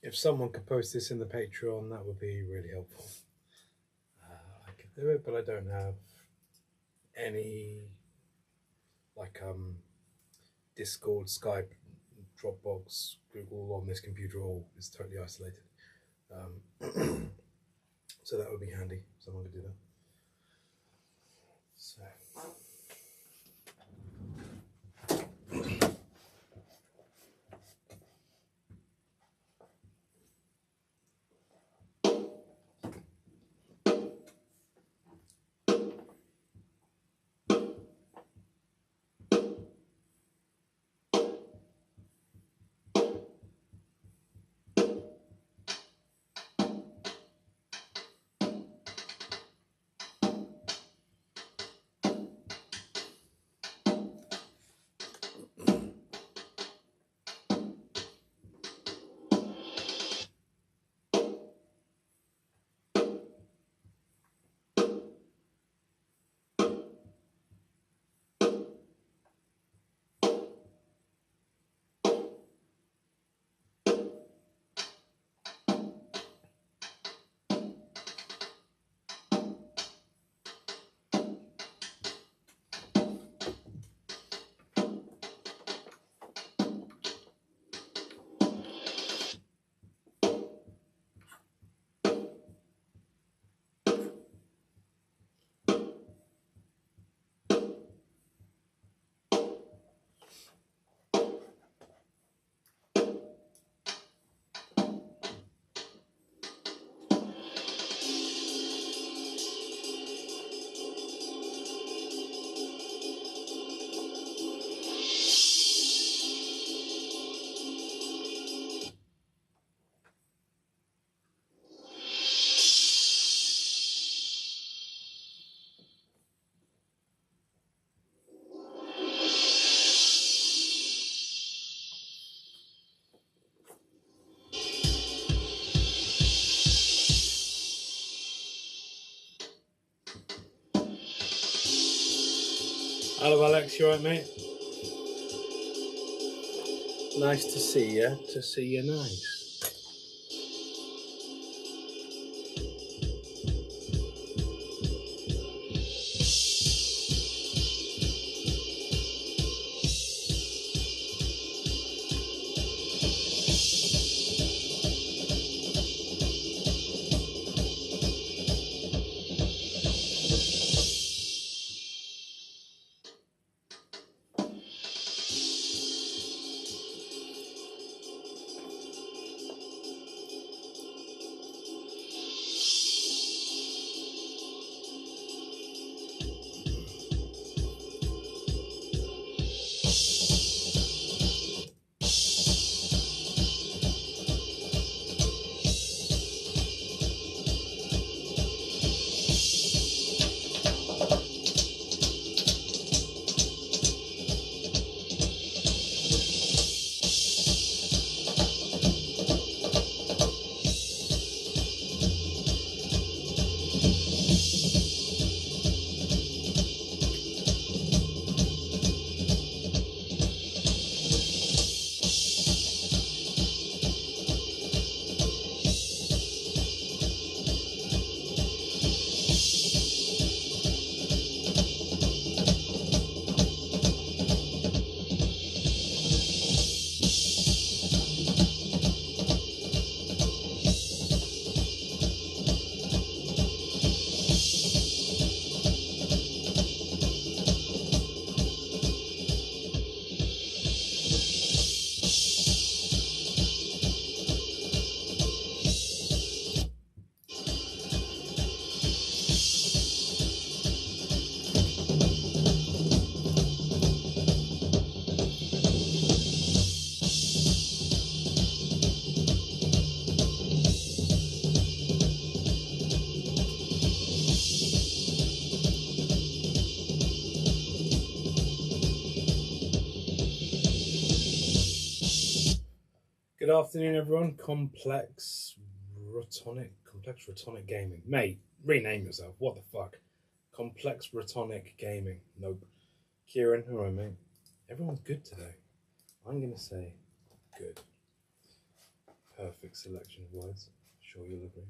If someone could post this in the Patreon, that would be really helpful. I could do it, but I don't have any like Discord, Skype, Dropbox, Google on this computer. All is totally isolated. So that would be handy. Someone could do that. So. Hello Alex, you alright mate? Nice to see you, nice. Good afternoon, everyone. Complex Rotonic Gaming. Mate, rename yourself. What the fuck? Complex Rotonic Gaming. Nope. Kieran, all right, mate. Everyone's good today. I'm going to say good. perfect selection of words. I'm sure you'll agree.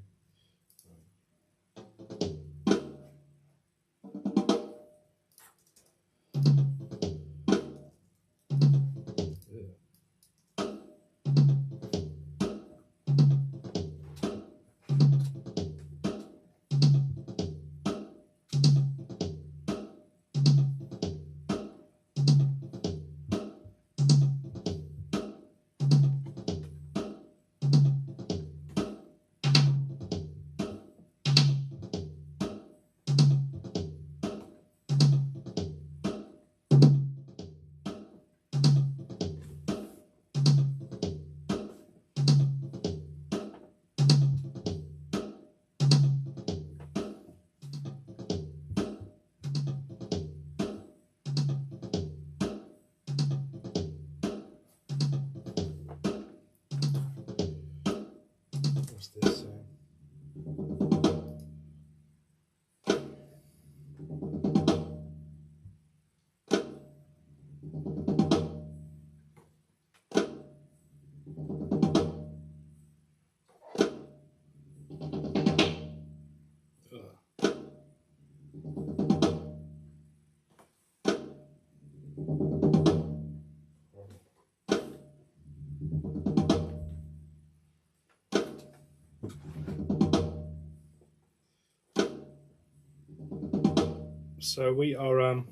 What's this? So we are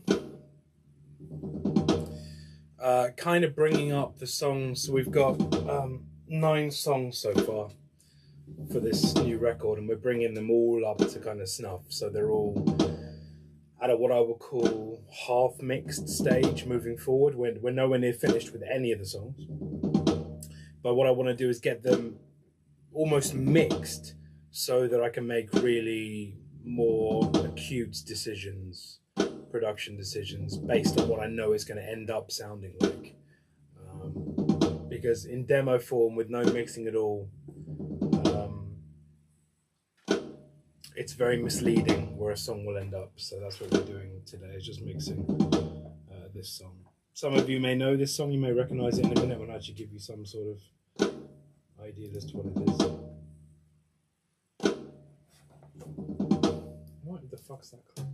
kind of bringing up the songs. So we've got 9 songs so far for this new record, and we're bringing them all up to kind of snuff. So they're all at a, what I would call, half mixed stage moving forward. We're nowhere near finished with any of the songs, but what I want to do is get them almost mixed so that I can make really more acute decisions, production decisions, based on what I know is going to end up sounding like. Because in demo form, with no mixing at all, it's very misleading where a song will end up. So that's what we're doing today, is just mixing this song. Some of you may know this song, you may recognize it in a minute when I actually give you some sort of idea as to what it is. What the fuck's that click?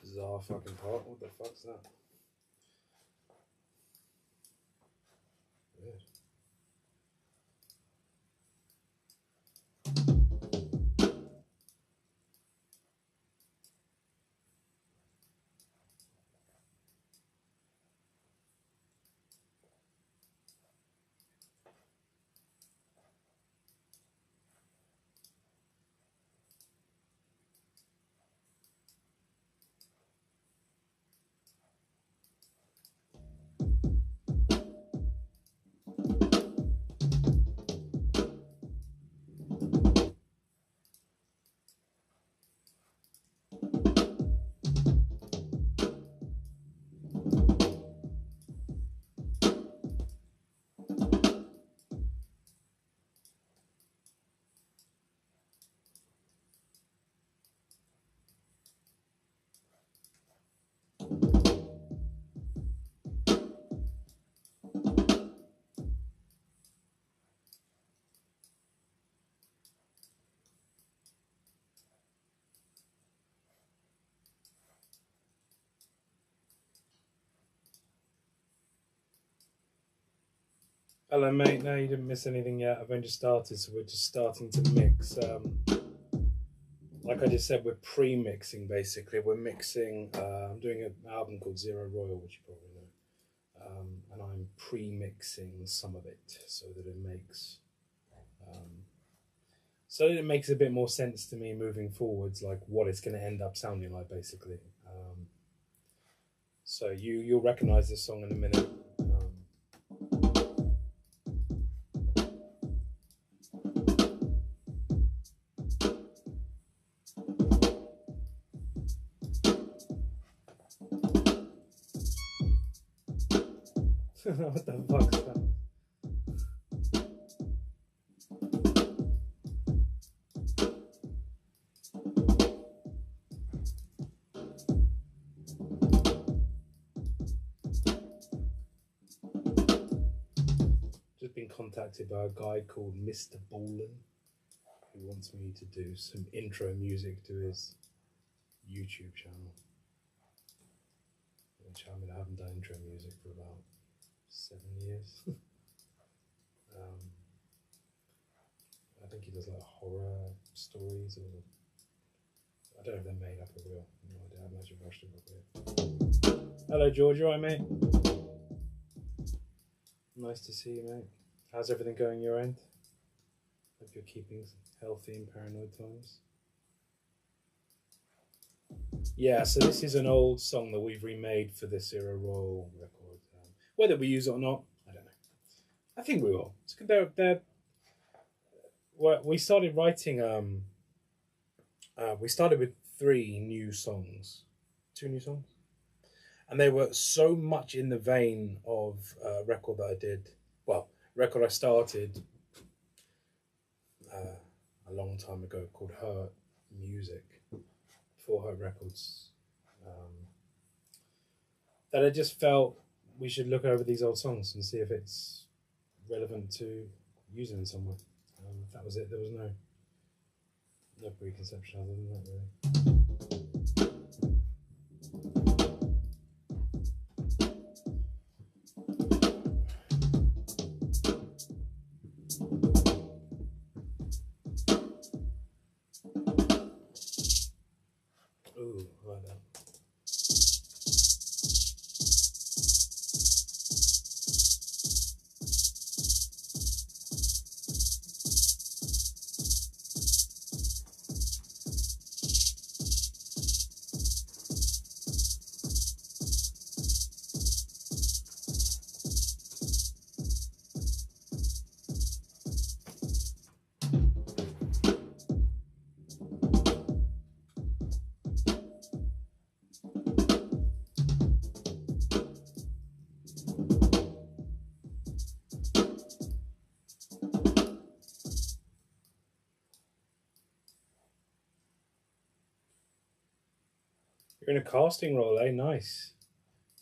Bizarre fucking part. What the fuck's that? Weird. Hello, mate. No, you didn't miss anything yet. I've only just started, so we're just starting to mix. Like I just said, we're pre-mixing basically. We're mixing. I'm doing an album called Zero Royal, which you probably know, and I'm pre-mixing some of it so that it makes a bit more sense to me moving forwards, like what it's going to end up sounding like, basically. So you'll recognize this song in a minute. What the fuck's that? Just been contacted by a guy called Mr. Ballin, who wants me to do some intro music to his YouTube channel. Which I haven't done intro music for about 7 years. I think he does like horror stories, or I don't know if they're made up or real. No idea. I haven't actually watched it properly. Hello, George. You alright, mate? Nice to see you, mate. How's everything going your end? Hope you're keeping healthy in paranoid times. Yeah, so this is an old song that we've remade for this Zero Royal record. Whether we use it or not, I don't know. I think we will. We started writing. We started with 2 new songs, and they were so much in the vein of a record that I did. Well, record I started a long time ago called Hurt Music, before Hurt Records. That I just felt we should look over these old songs and see if it's relevant to using in some way. That was it. There was no preconception other than that, really. Ooh, I like that. You're in a casting role, eh? Nice.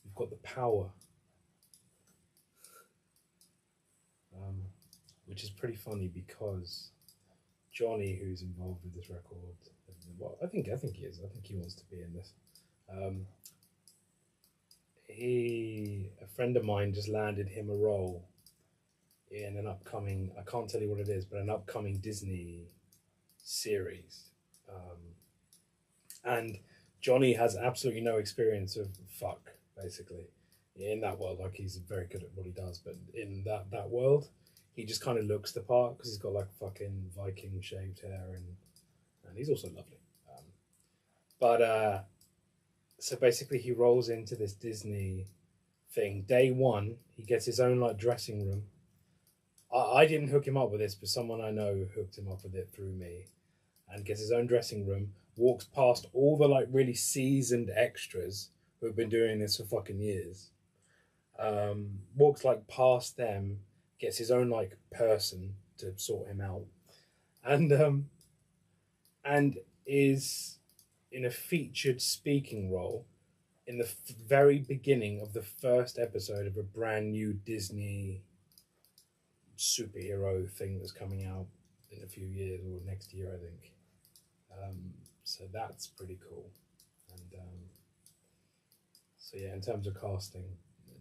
You've got the power. Which is pretty funny because Johnny, who's involved with this record, well, I think he is. I think he wants to be in this. A friend of mine just landed him a role in an upcoming, I can't tell you what it is, but an upcoming Disney series. And Johnny has absolutely no experience of fuck, basically, in that world. Like, he's very good at what he does, but in that world, he just kind of looks the part because he's got like fucking Viking shaved hair, and he's also lovely. So basically, he rolls into this Disney thing. Day one, he gets his own like dressing room. I didn't hook him up with this, but someone I know hooked him up with it through me, and gets his own dressing room. Walks past all the like really seasoned extras who have been doing this for fucking years. Walks like past them, gets his own like person to sort him out, and is in a featured speaking role in the very beginning of the first episode of a brand new Disney superhero thing that's coming out in a few years, or next year, I think. So that's pretty cool. And so yeah, in terms of casting,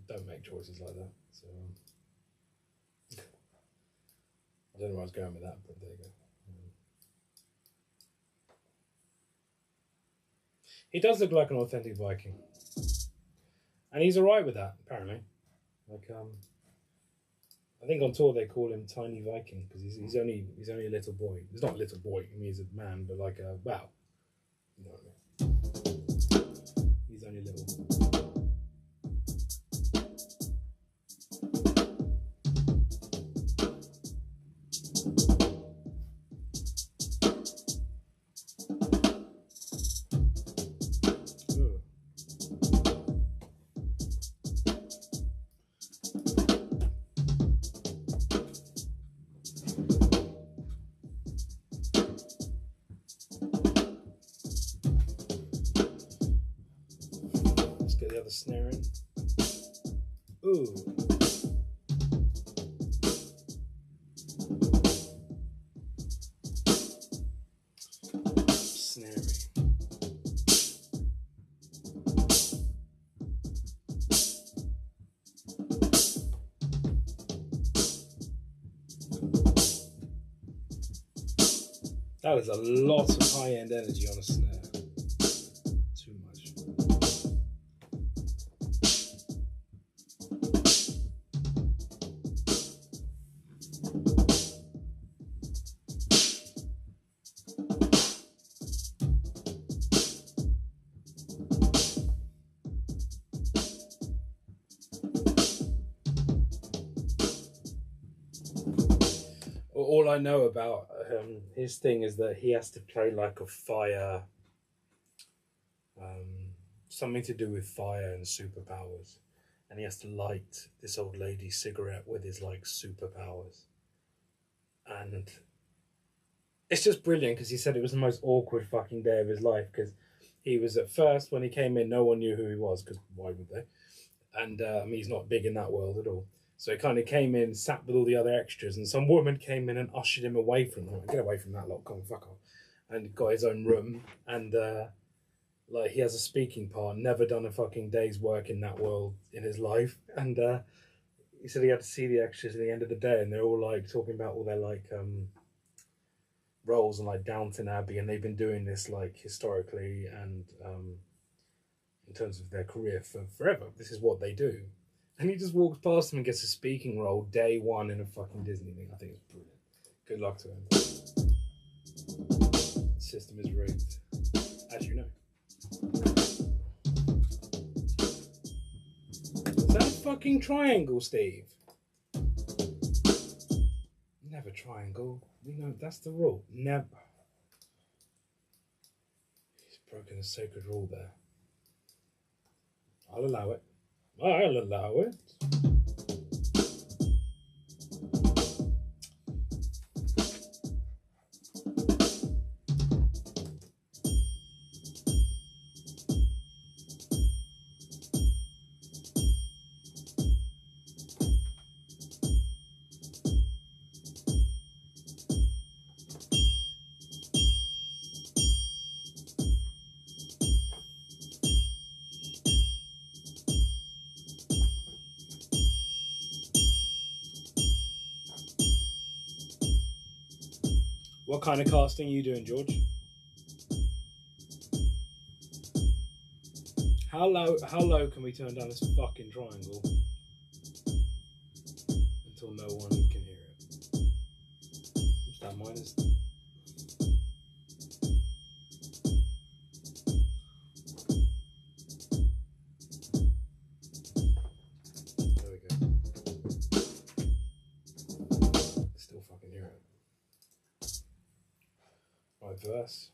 don't make choices like that. So I don't know where I was going with that, but there you go. He does look like an authentic Viking, and he's alright with that apparently. Like I think on tour they call him Tiny Viking because he's only a little boy. He's not a little boy. I mean, he's a man, but like a wow. You know what I mean? He's only little. Let's get the other snare in. Ooh. That is a lot of high-end energy on a snare. Too much. All I know about his thing is that he has to play like a fire, something to do with fire and superpowers, and he has to light this old lady's cigarette with his like superpowers, and it's just brilliant because he said it was the most awkward fucking day of his life because he was at first when he came in, no one knew who he was because why would they? And I mean, he's not big in that world at all. So he kind of came in, sat with all the other extras, and some woman came in and ushered him away from them. Get away from that lot, come on, fuck off. And got his own room, and like he has a speaking part, never done a fucking day's work in that world in his life. And he said he had to see the extras at the end of the day, and they're all like talking about all their like roles and like Downton Abbey, and they've been doing this like historically and in terms of their career for forever. This is what they do. And he just walks past them and gets a speaking role day one in a fucking Disney thing. I think it's brilliant. Good luck to him. The system is rigged, as you know. Is that a fucking triangle, Steve? Never triangle. We know that's the rule. Never. He's broken a sacred rule there. I'll allow it. I'll allow it. What kind of casting are you doing, George? How low can we turn down this fucking triangle until no one can hear it? What's that minus? There we go. Still fucking hear it. Right, verse.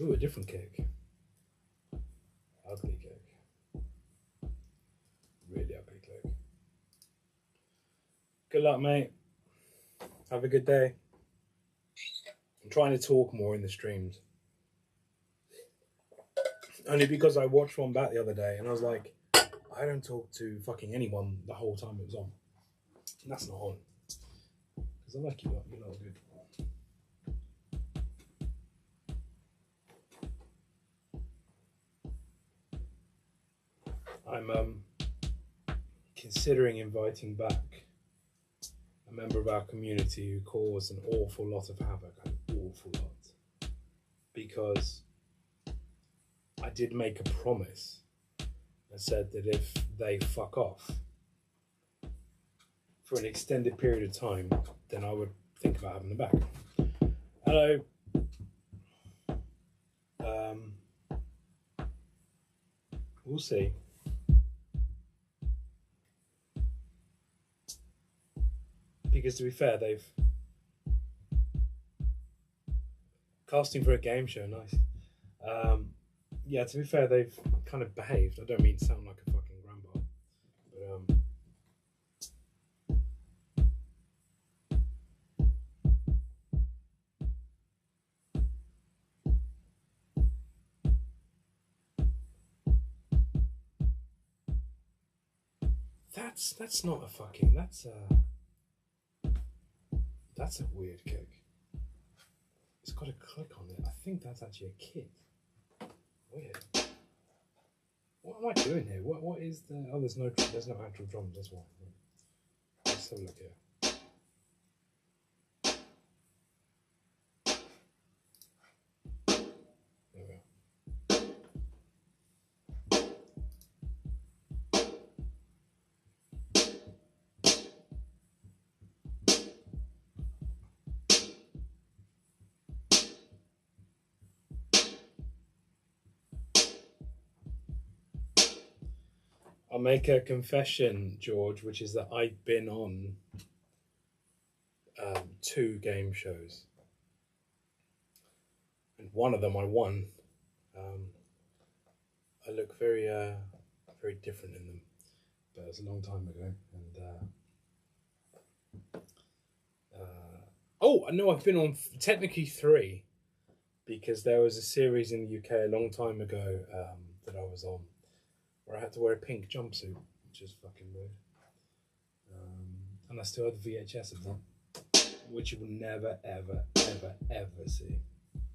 Ooh, a different kick. Ugly kick. Really ugly kick. Good luck, mate. Have a good day. I'm trying to talk more in the streams. Only because I watched one back the other day and I was like, I don't talk to fucking anyone the whole time it was on. And that's not on. Because I like you lot, you're not good. I'm considering inviting back a member of our community who caused an awful lot of havoc, an awful lot, because I did make a promise. I said that if they fuck off for an extended period of time, then I would think about having them back. Hello. We'll see. Because to be fair, they've casting for a game show, nice. Yeah, to be fair, they've kind of behaved. I don't mean to sound like a fucking grandpa, but that's not a fucking, that's a weird kick. It's got a click on it. I think that's actually a kit. Weird. What am I doing here? What is the? Oh, there's no actual drums. That's why. Let's have a look here. There we go. I'll make a confession, George, which is that I've been on 2 game shows, and one of them I won. I look very different in them, but it was a long time ago. And oh no, I've been on technically 3, because there was a series in the UK a long time ago that I was on, where I had to wear a pink jumpsuit, which is fucking weird. And I still had the VHS of them, which you will never, ever, ever, ever see,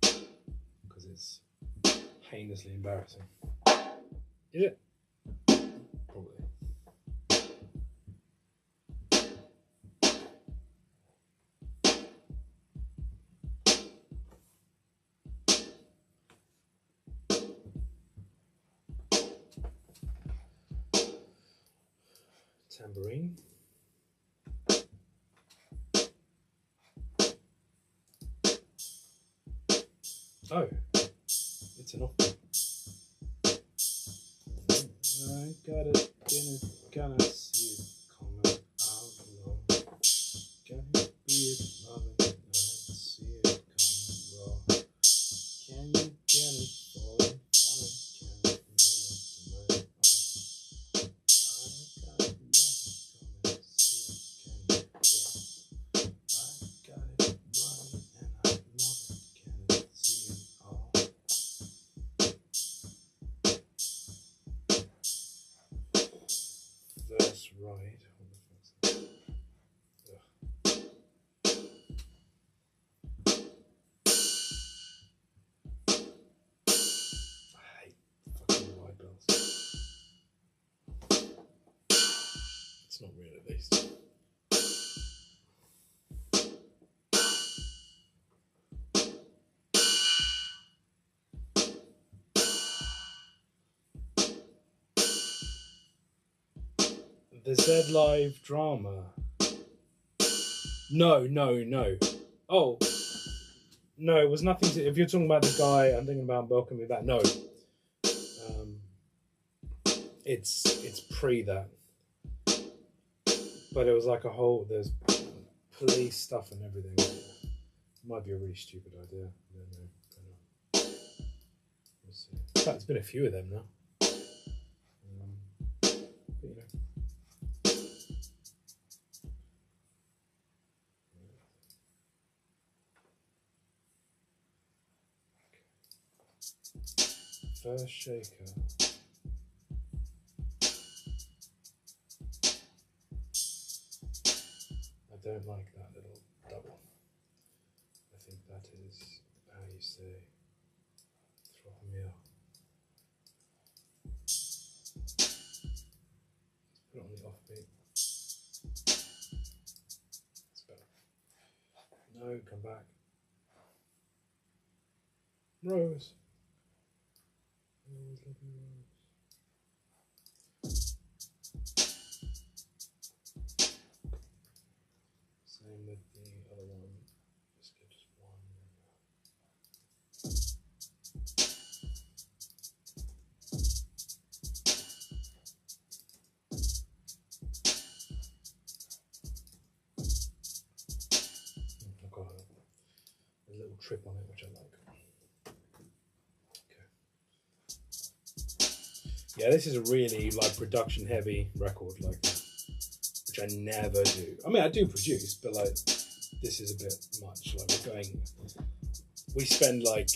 because it's heinously embarrassing. Is it? Probably. Tambourine. Oh, it's an off. I got it, gonna see it coming out low. Can you be it loving? I see it coming raw. Can you get it falling? Can you make it to my own? I got it loving, come and see it, can you go? I got it running and I love it, can it see it all? That's right. What the fuck's that? Ugh. I hate fucking wide bells. It's not real, at least. The Z.Live drama. No. Oh, no, it was nothing to... If you're talking about the guy, I'm thinking about Welcome Me Back. No. It's pre that. But it was like a whole... There's police stuff and everything. It might be a really stupid idea. I don't know. We'll see. In fact, there's been a few of them now. But, you know. First shaker. I don't like that little double. I think that is how you say throw me off. Let's put it on the offbeat. Let's No, come back. Rose. Always love you, Rose. Same with the other one. Let's get just one. I've got a little trip on it, which I like. Yeah, this is a really like production heavy record like that, which I never do. I mean, I do produce, but like this is a bit much. Like we spend like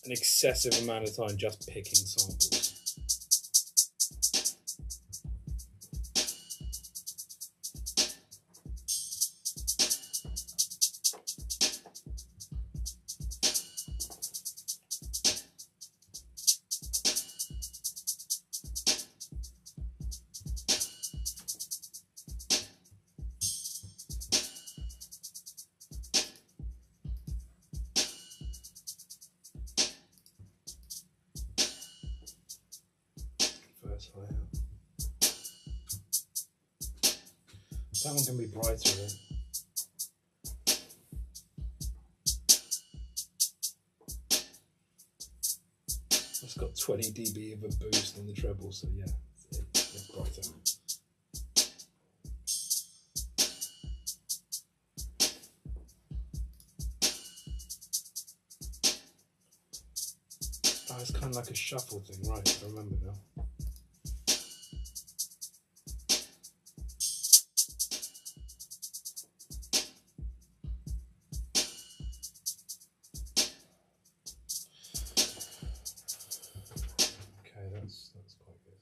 an excessive amount of time just picking samples. That one can be brighter though. It's got 20 dB of a boost on the treble, so yeah, it's brighter. Oh, it's kind of like a shuffle thing, right? I remember now. That's quite good.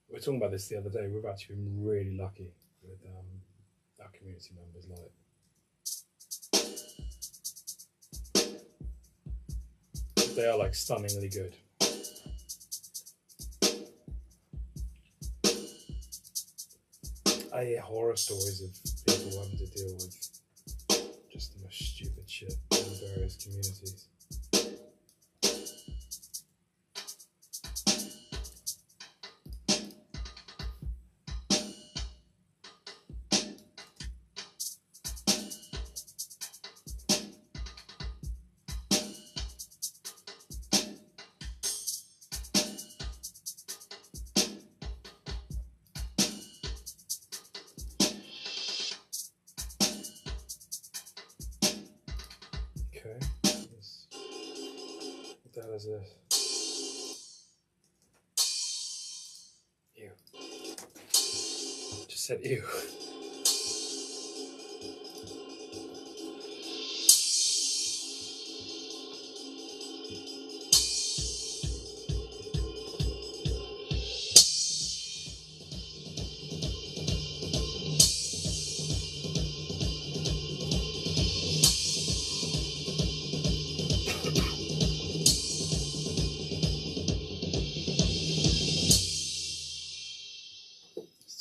We were talking about this the other day. We've actually been really lucky with our community members. Like, they are like stunningly good. I hear horror stories of people having to deal with just the most stupid shit in various communities. Okay, what the hell is this? Ew. Just said ew.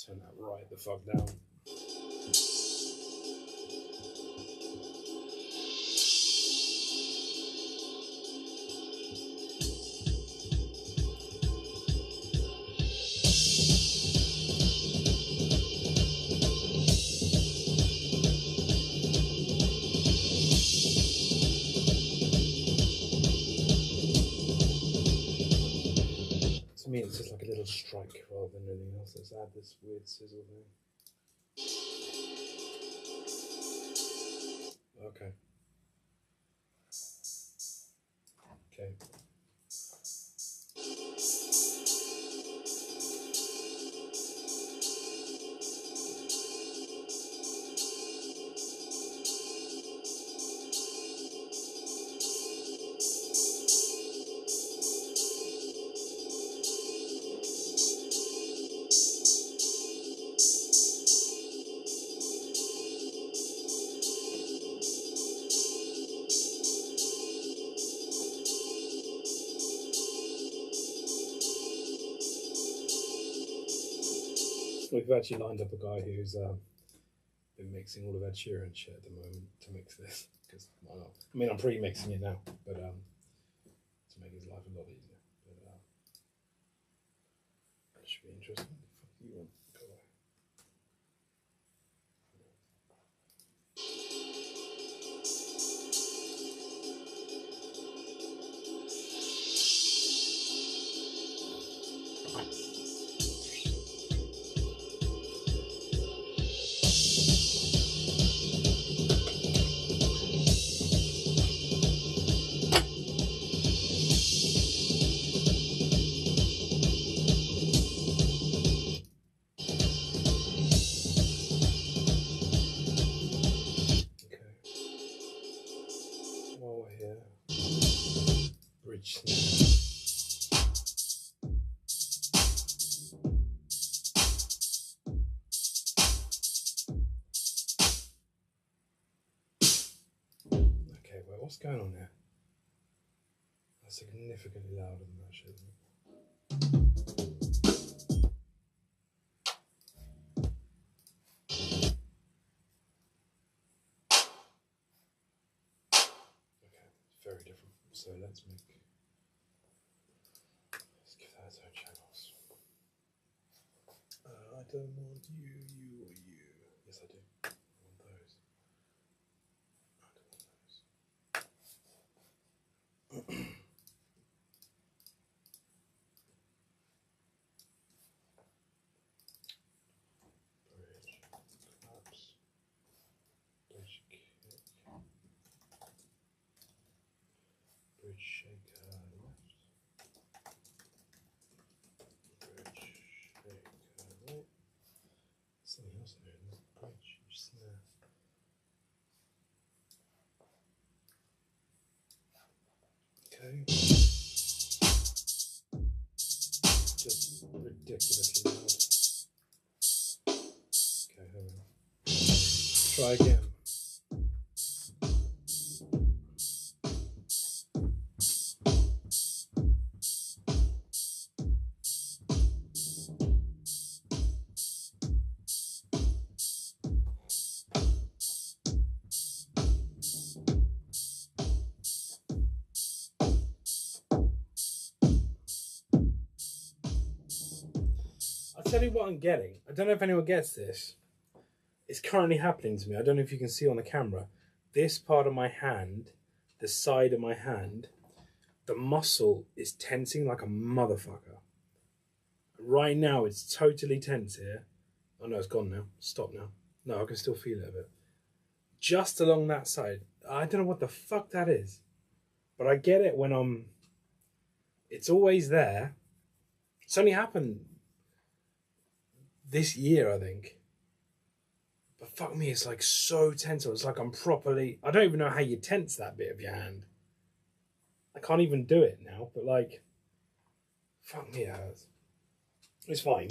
Turn that right the fuck down. To me, it's just like a little strike rather than anything else. Let's add this weird sizzle thing. Okay. Okay. We've actually lined up a guy who's been mixing all of Ed Sheeran shit at the moment to mix this. Because why not? I mean, I'm pre-mixing it now, but to make his life a lot easier. But that should be interesting. Fuck you, man. Go away. Bridge snare. Okay, well, what's going on there? That's significantly louder than that shit, isn't it? Okay, very different. So let's give that its own channels. I don't want you, or you. Yes, I do. I want those. I don't want those. Bridge, collapse, bridge kick, bridge shaker left, bridge shaker right. Something else in there, isn't it? Bridge snare. Okay. Just ridiculously loud. Okay, hold on. Try again. I'll tell you what I'm getting. I don't know if anyone gets this. It's currently happening to me. I don't know if you can see on the camera. This part of my hand, the side of my hand, the muscle is tensing like a motherfucker. Right now, it's totally tense here. Oh no, it's gone now. Stop now. No, I can still feel it a bit. Just along that side. I don't know what the fuck that is. But I get it when I'm... It's always there. It's only happened this year, I think. But fuck me, it's like so tense. It's like I'm properly... I don't even know how you tense that bit of your hand. I can't even do it now, but like... Fuck me, it hurts. It's fine.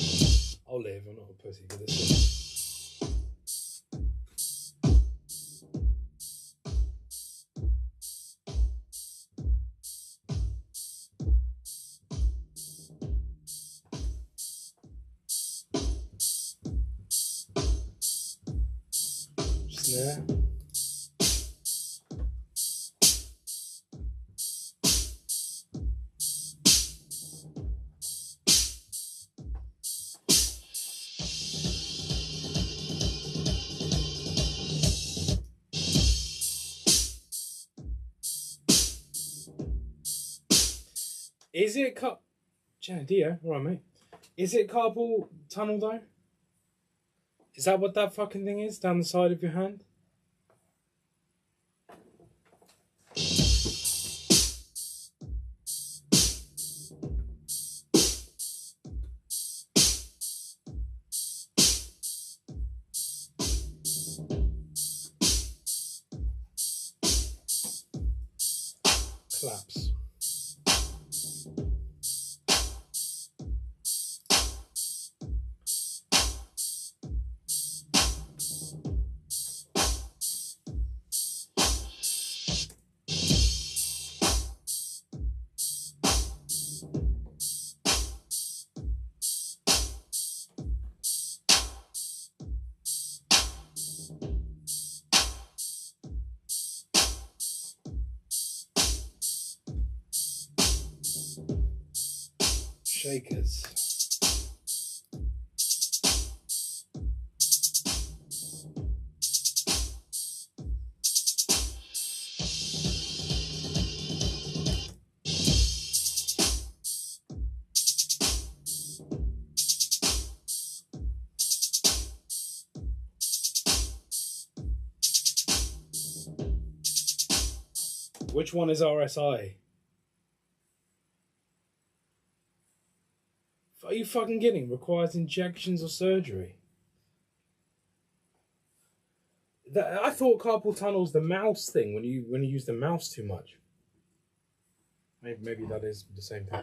I'll live. I'm not a pussy for this. Snare. Is it Dio, all right, mate. Is it carpal tunnel though? Is that what that fucking thing is down the side of your hand? Collapse. shakers. Which one is RSI? Are you fucking kidding? Requires injections or surgery? I thought carpal tunnel's the mouse thing when you use the mouse too much. Maybe that is the same thing.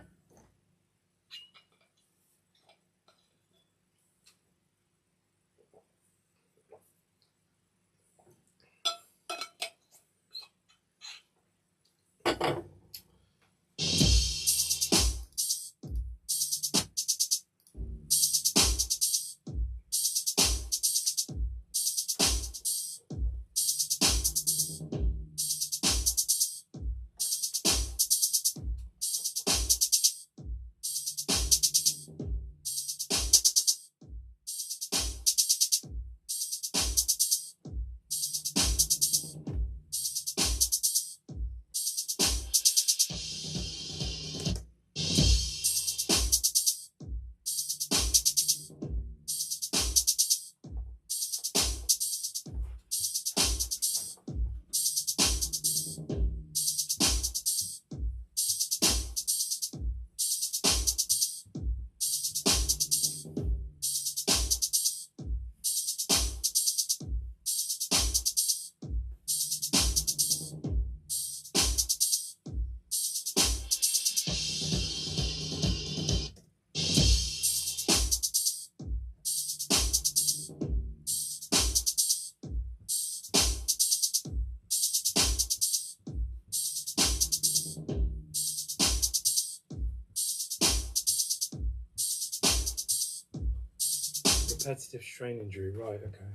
Repetitive strain injury, right, okay.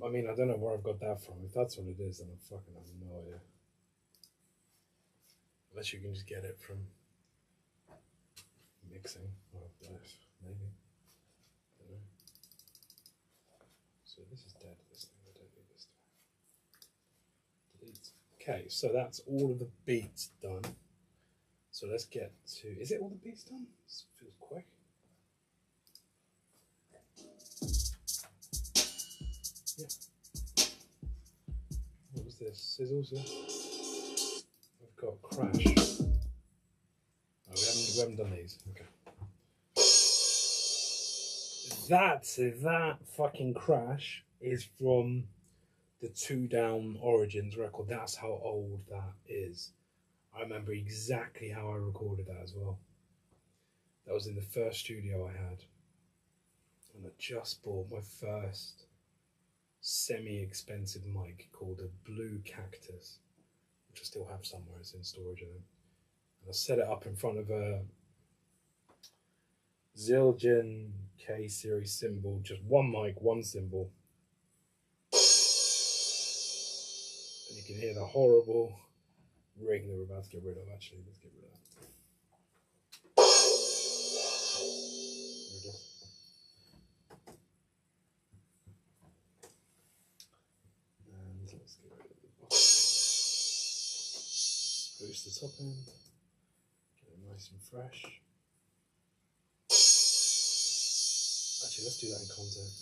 I mean, I don't know where I've got that from. If that's what it is, then I fucking have no idea. Unless you can just get it from mixing, or maybe. I don't know. So this is dead, this thing, I don't need this to delete. Okay, so that's all of the beats done. So let's get to, is it all the beats done? This feels quick. Yeah. What was this? Sizzles, yeah? I've got Crash. Oh, we haven't done these. Okay. That fucking Crash is from the Two Down Origins record. That's how old that is. I remember exactly how I recorded that as well. That was in the first studio I had. And I just bought my first semi-expensive mic called a Blue Cactus, which I still have somewhere. It's in storage, I think. And I set it up in front of a Zildjian K series cymbal, just one mic, one cymbal. And you can hear the horrible ring that we're about to get rid of. Actually, let's get rid of that. There it is. And let's get rid of the bottom. Boost the top end. Get it nice and fresh. Actually, let's do that in context.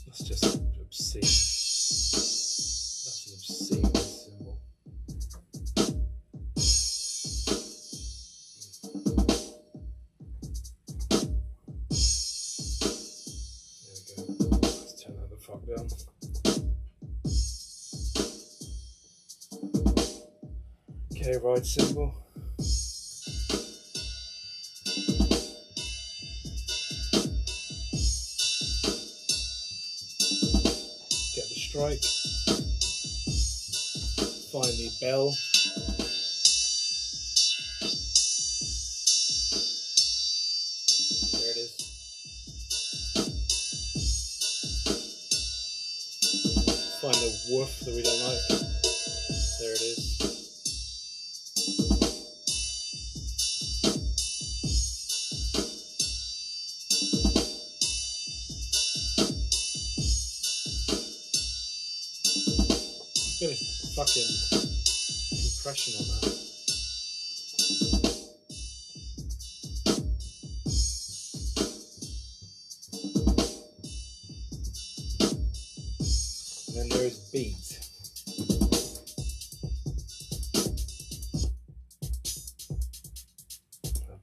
That's just obscene. That's an obscene symbol. There we go. Let's turn that the fuck down. Okay, ride cymbal. Get the strike. Find the bell. There it is. find the woof that we don't like. There it is. Bit of fucking compression on that. And then there is beat.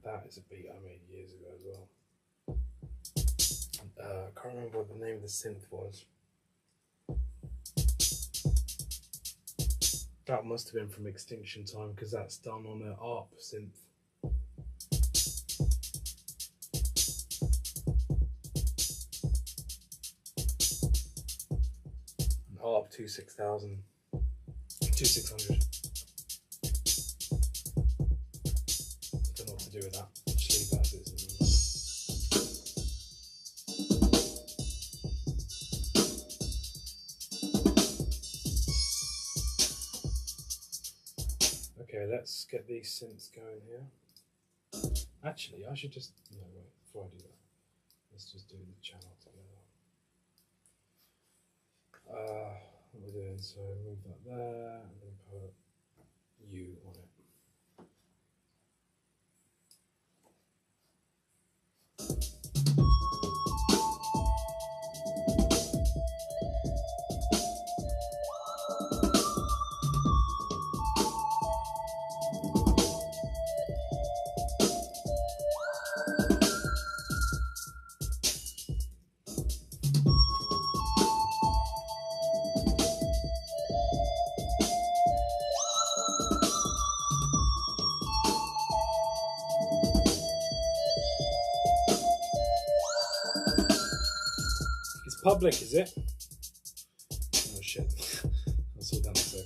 That is a beat I made years ago as well. I can't remember what the name of the synth was. That must have been from Extinction Time because that's done on an ARP synth. An ARP 26,000, 2600. I don't know what to do with that. Just leave that as it is. Okay, let's get these synths going here. Actually, I should just, no wait, before I do that, let's just do the channel together. What we're doing, so move that there, and then put U on it. Public, is it? Oh shit. I'll sort that in a sec.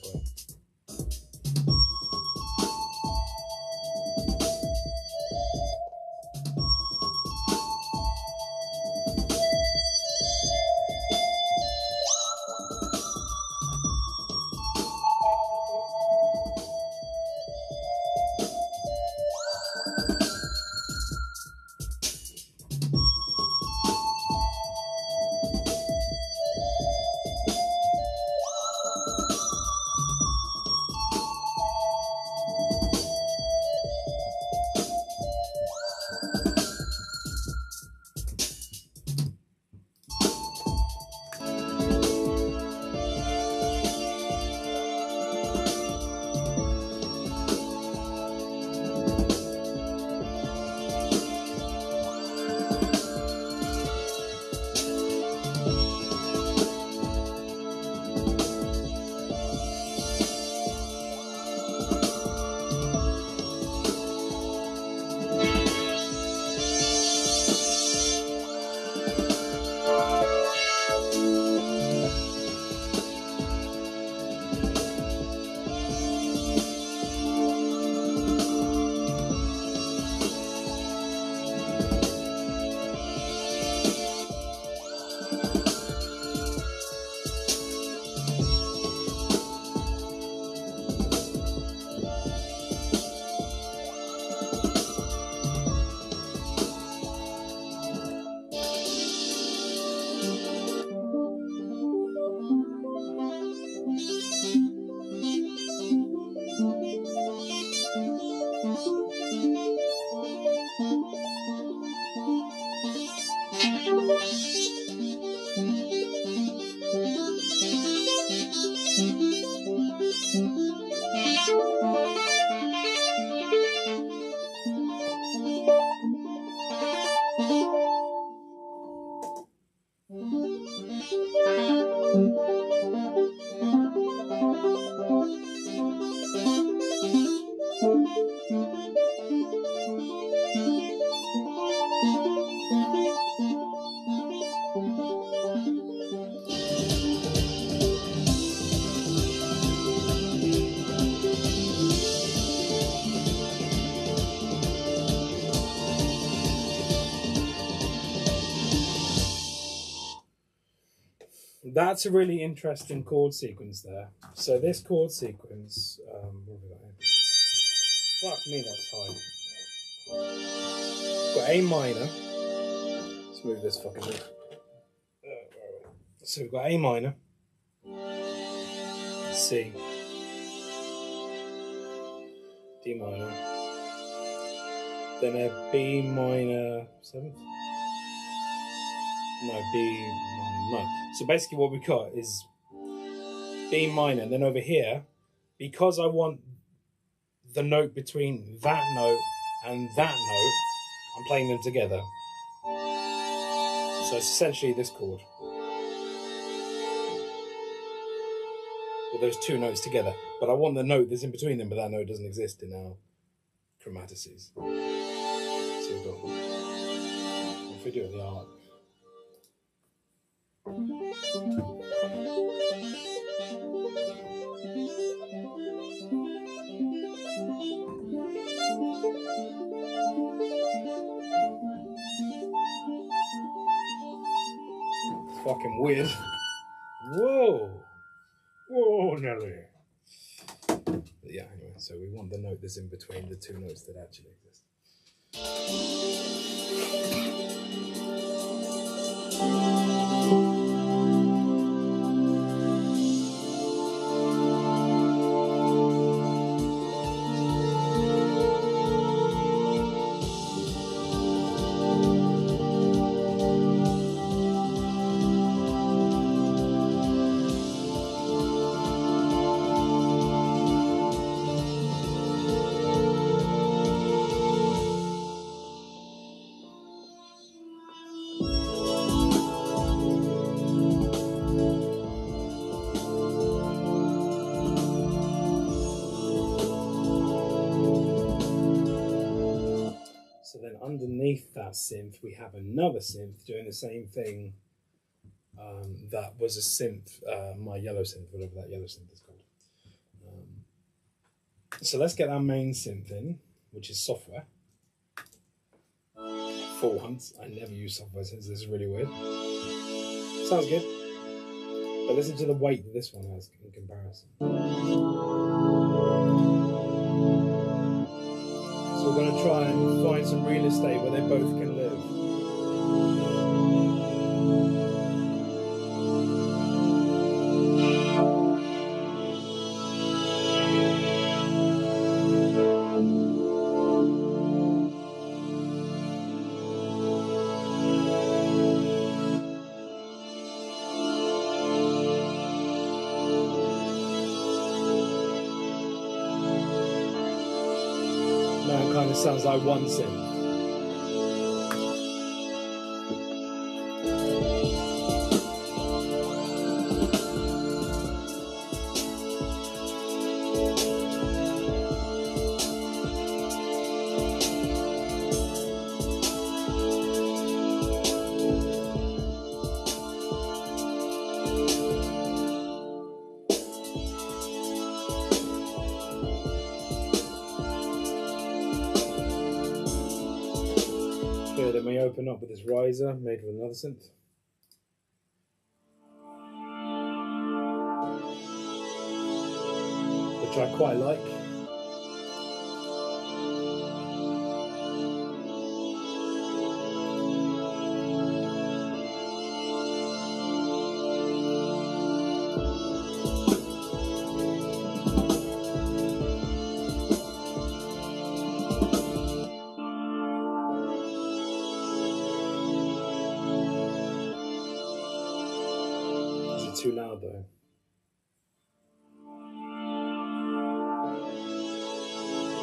that's a really interesting chord sequence there. So this chord sequence, what have we got here? Fuck me, that's high. Got A minor. Let's move this fucking thing. So we've got A minor, C, D minor, then a B minor 7th. No, B minor, no. So basically what we got is B minor, and then over here, because I want the note between that note and that note, I'm playing them together. So it's essentially this chord, with those two notes together. But I want the note that's in between them, but that note doesn't exist in our chromatices. So we've got, if we do it the arc. It's fucking weird. Whoa! Whoa, Nelly! But yeah, anyway, so we want the note that's in between the two notes that actually exist. So then underneath that synth, we have another synth doing the same thing. That was a synth, my yellow synth, whatever that yellow synth is called. So let's get our main synth in, which is software. For once, I never use software since this is really weird. Sounds good. But listen to the weight that this one has in comparison. So we're going to try and find some real estate where they both can live. Now it kind of sounds like one synth. Here, then we open up with this riser made with another synth. Which I quite like. Too loud though.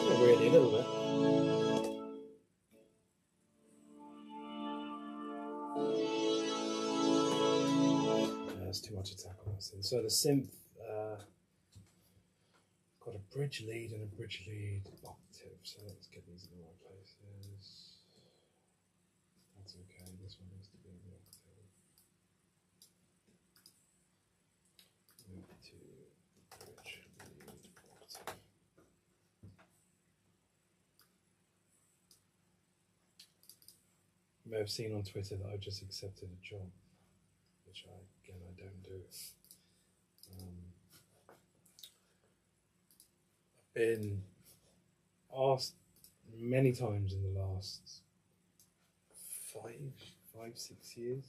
Not really, a little bit. That's too much attack on that synth. So the synth got a bridge lead and a bridge lead octave. So let's get these in the right places. That's okay. This one needs to be in the octave. Move to bridge lead octave. You may have seen on Twitter that I just accepted a job, which I don't do. I've been asked many times in the last 6 years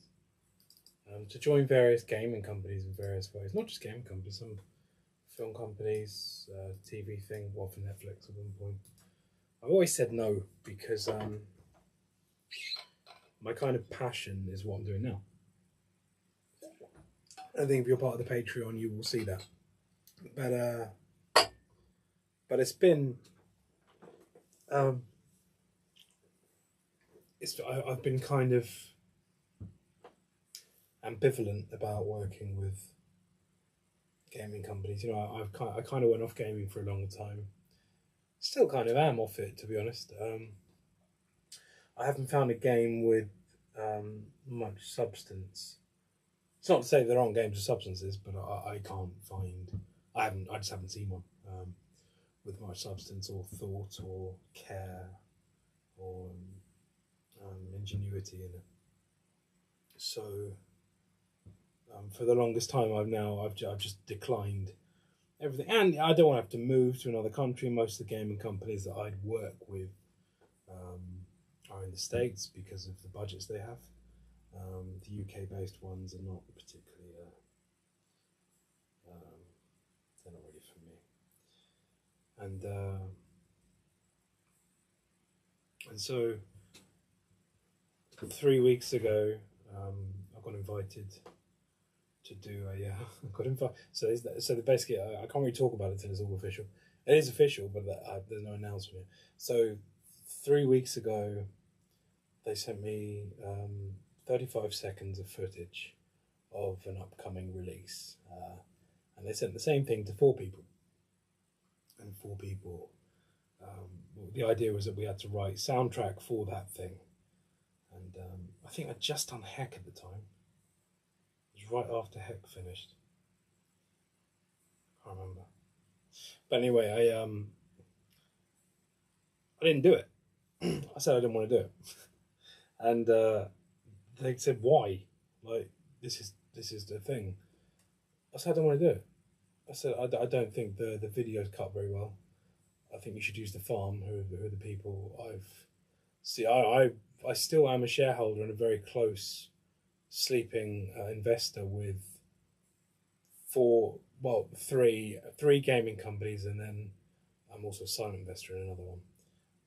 to join various gaming companies in various ways. Not just gaming companies, some film companies, TV thing, one for Netflix at one point. I've always said no because my kind of passion is what I'm doing now. I think if you're part of the Patreon, you will see that. But it's been I've been kind of ambivalent about working with gaming companies. You know, I kind of went off gaming for a long time. Still kind of am off it, to be honest. I haven't found a game with much substance. It's not to say there aren't games with substances, but I can't find. I just haven't seen one with much substance or thought or care or ingenuity in it. So for the longest time, I've just declined everything, and I don't want to have to move to another country. Most of the gaming companies that I'd work with are in the States because of the budgets they have. The UK-based ones are not particularly. They're not really for me. And so 3 weeks ago, I got invited to do a. I got invited. So basically, I can't really talk about it until it's all official. It is official, but there's no announcement yet. So 3 weeks ago, they sent me 35 seconds of footage of an upcoming release, and they sent the same thing to 4 people. And 4 people. The idea was that we had to write soundtrack for that thing. And I think I'd just done Heck at the time. It was right after Heck finished. I can't remember. But anyway, I didn't do it. I said I didn't want to do it. And they said, why? Like, this is the thing. I said, I don't want to do it. I said, I don't think the video's cut very well. I think you should use the farm, who are the people I still am a shareholder and a very close sleeping investor with 3 gaming companies, and then I'm also a silent investor in another one,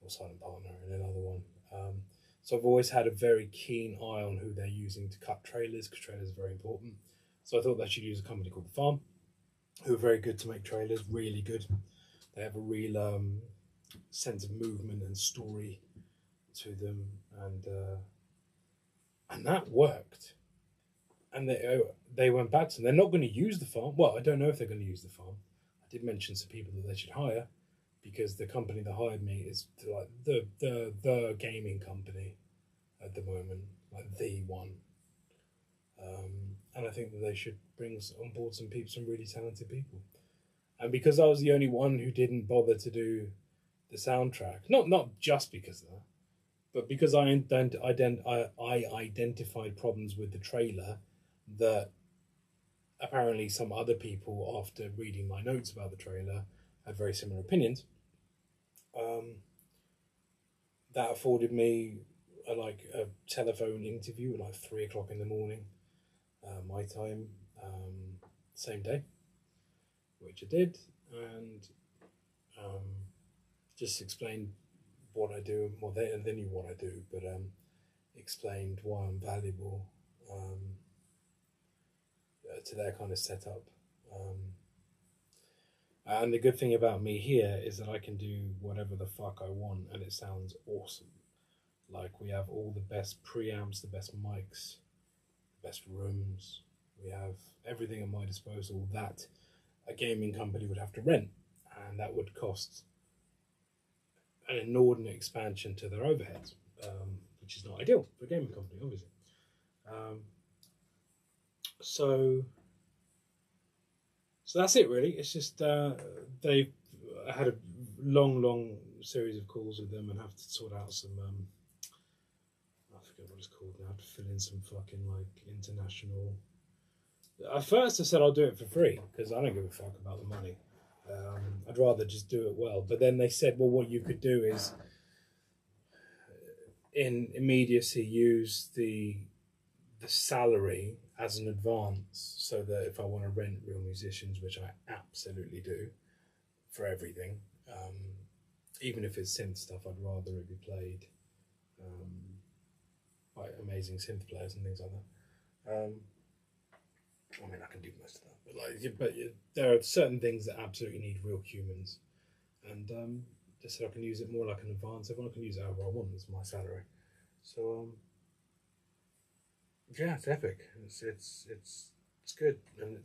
or silent partner in another one. So I've always had a very keen eye on who they're using to cut trailers, because trailers are very important. So I thought they should use a company called The Farm, who are very good to make trailers, really good. They have a real sense of movement and story to them, and that worked. And they went back to them. They're not going to use The Farm. Well, I don't know if they're going to use The Farm. I did mention to people that they should hire, because the company that hired me is like the gaming company at the moment, like the one. And I think that they should bring on board some really talented people. And because I was the only one who didn't bother to do the soundtrack, not just because of that, but because I identified problems with the trailer that apparently some other people, after reading my notes about the trailer, had very similar opinions. That afforded me a telephone interview at like 3 o'clock in the morning, my time, same day, which I did, and just explained what I do. Well, they knew what I do, but explained why I'm valuable to their kind of setup. And the good thing about me here is that I can do whatever the fuck I want, and it sounds awesome. Like, we have all the best preamps, the best mics, the best rooms. We have everything at my disposal that a gaming company would have to rent, and that would cost an inordinate expansion to their overheads, which is not ideal for a gaming company, obviously. So that's it, really. It's just they had a long series of calls with them, and have to sort out some I forget what it's called now, to fill in some fucking like international At first I said I'll do it for free because I don't give a fuck about the money. I'd rather just do it well. But then they said, well, what you could do is in immediacy use the salary as an advance, so that if I want to rent real musicians, which I absolutely do for everything, even if it's synth stuff, I'd rather it be played by amazing synth players and things like that. I mean, I can do most of that, but there are certain things that absolutely need real humans, and just so I can use it more like an advance. Everyone can use it however I want. It's my salary, so yeah, it's epic. It's good, and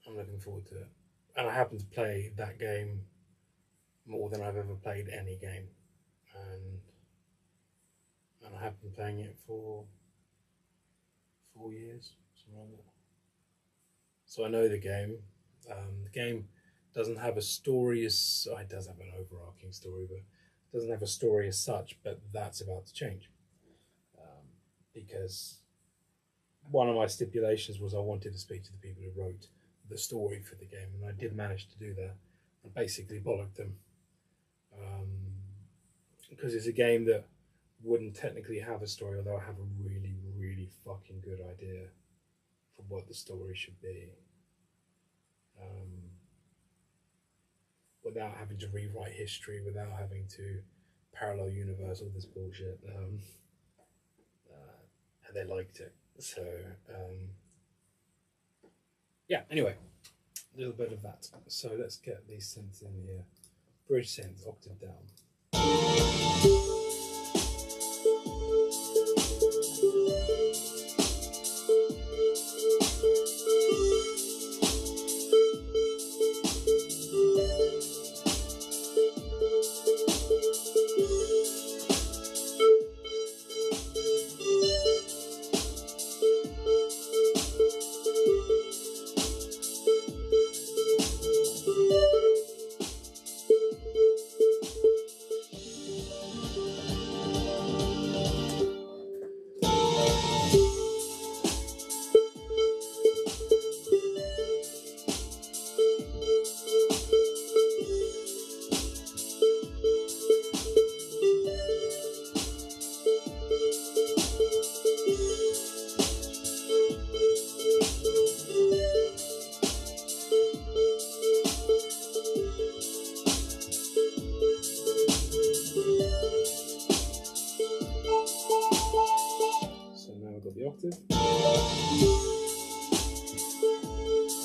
I'm looking forward to it. And I happen to play that game more than I've ever played any game, and I have been playing it for 4 years, something like that. So I know the game. The game doesn't have a story as it does have an overarching story, but it doesn't have a story as such. But that's about to change because one of my stipulations was I wanted to speak to the people who wrote the story for the game, and I did manage to do that. I basically bollocked them because it's a game that wouldn't technically have a story, although I have a really, really fucking good idea for what the story should be, without having to rewrite history, without having to parallel universe, all this bullshit. And they liked it. So, yeah, anyway, a little bit of that. So let's get these synths in here. Bridge synths, octave down.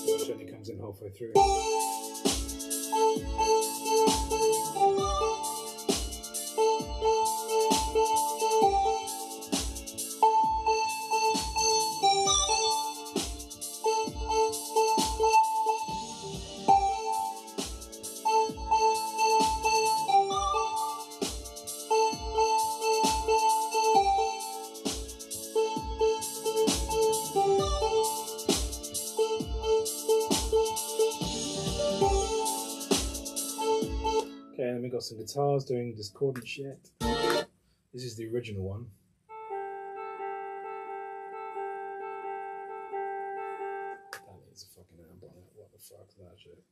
Which only comes in halfway through. Okay, then we got some guitars doing discordant shit. This is the original one. That needs a fucking amp on it. What the fuck's that shit?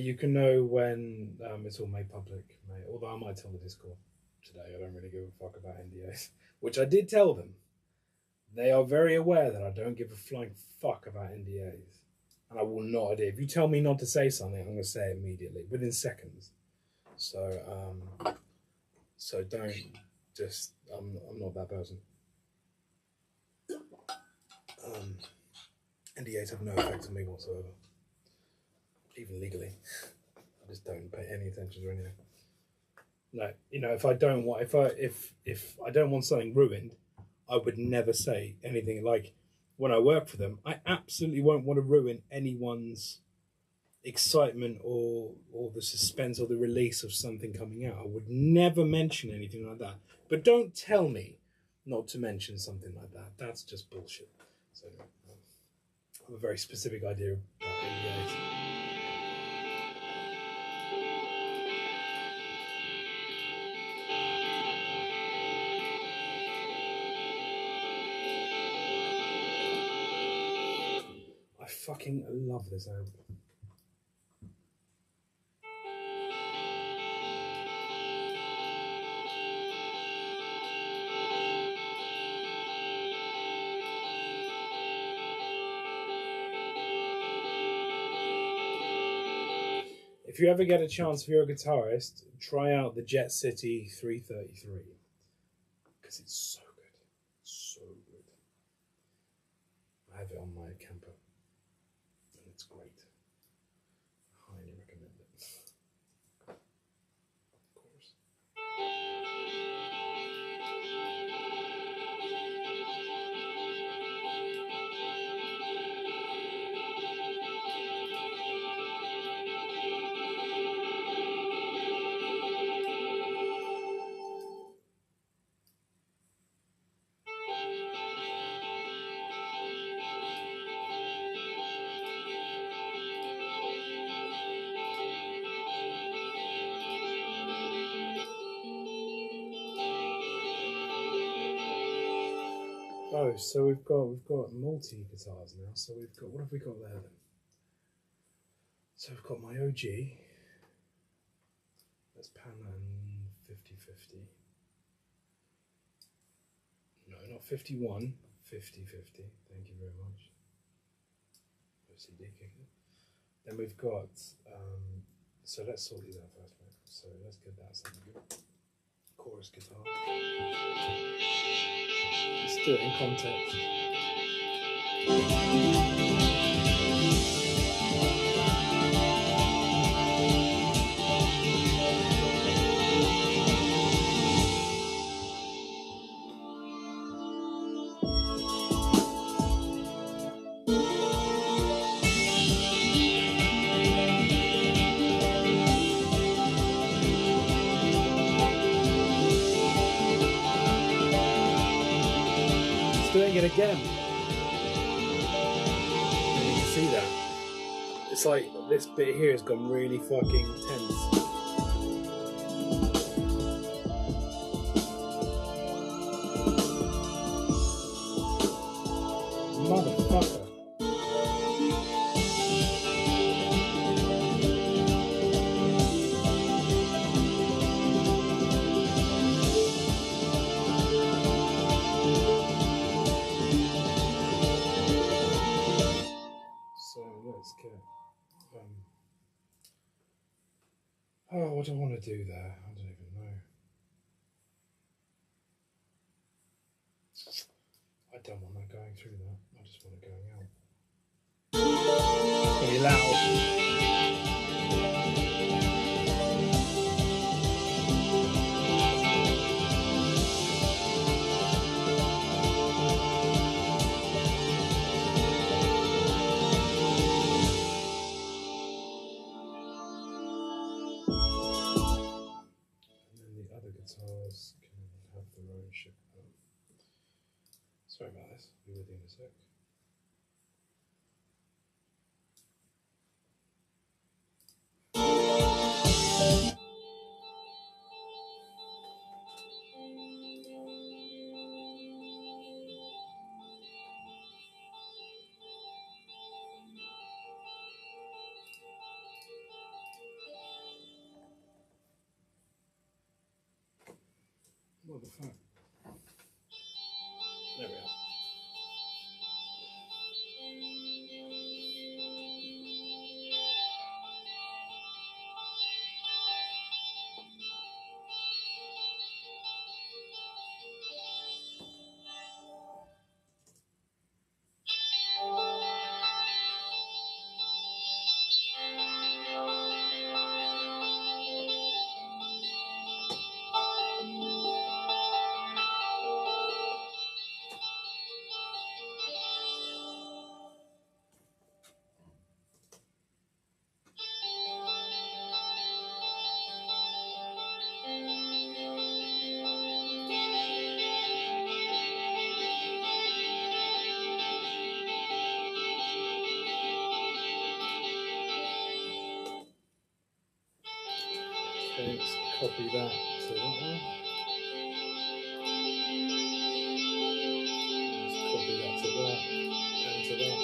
You can know when it's all made public, mate. Although I might tell the Discord today. I don't really give a fuck about NDAs, which I did tell them. They are very aware that I don't give a flying fuck about NDAs. And I will not adhere. If you tell me not to say something, I'm going to say it immediately, within seconds. So, so don't just. I'm not that person. NDAs have no effect on me whatsoever, even legally. I just don't pay any attention to anything. No, you know, if I don't want something ruined, I would never say anything. Like when I work for them, I absolutely won't want to ruin anyone's excitement or the suspense or the release of something coming out. I would never mention anything like that. But don't tell me not to mention something like that. That's just bullshit. So I have a very specific idea about NDAs. fucking love this amp. If you ever get a chance, if you're a guitarist, try out the Jet City 333 because it's so good, so good. I have it on my camper, and it's great. I highly recommend it. Of course. Oh, so we've got multi guitars now. So we've got, what have we got there then? So we've got my OG. That's Panon 5050. No, not 51. 5050. Thank you very much. OCD kicker. Then we've got. So let's sort these out first, mate. So let's get that something good. Chorus guitar. Let's do it in context. Doing it again. And you can see that. It's like this bit here has gone really fucking tense. Motherfucker. Let's get oh, what do I want to do there? I don't even know. I don't want that going through that. I just want it going out. It's gonna be loud. Guitars can have their own ship. Sorry about this, I'll be with you in a sec. What the fuck? There we are. Okay, let's copy that to that one. Let's copy that to that and to that.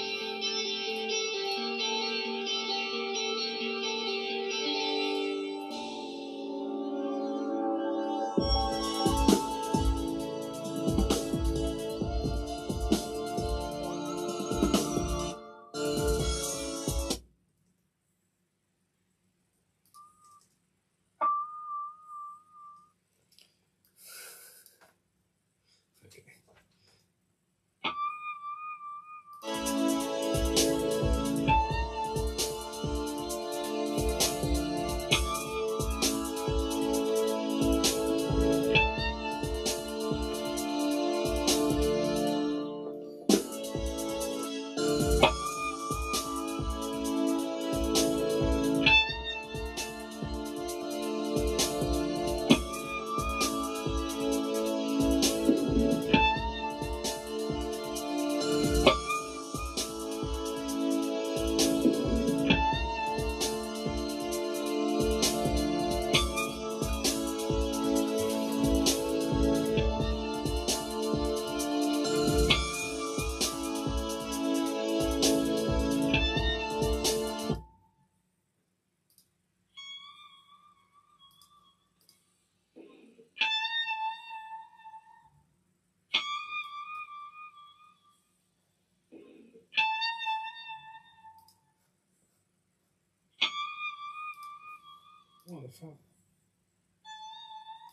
What the fuck?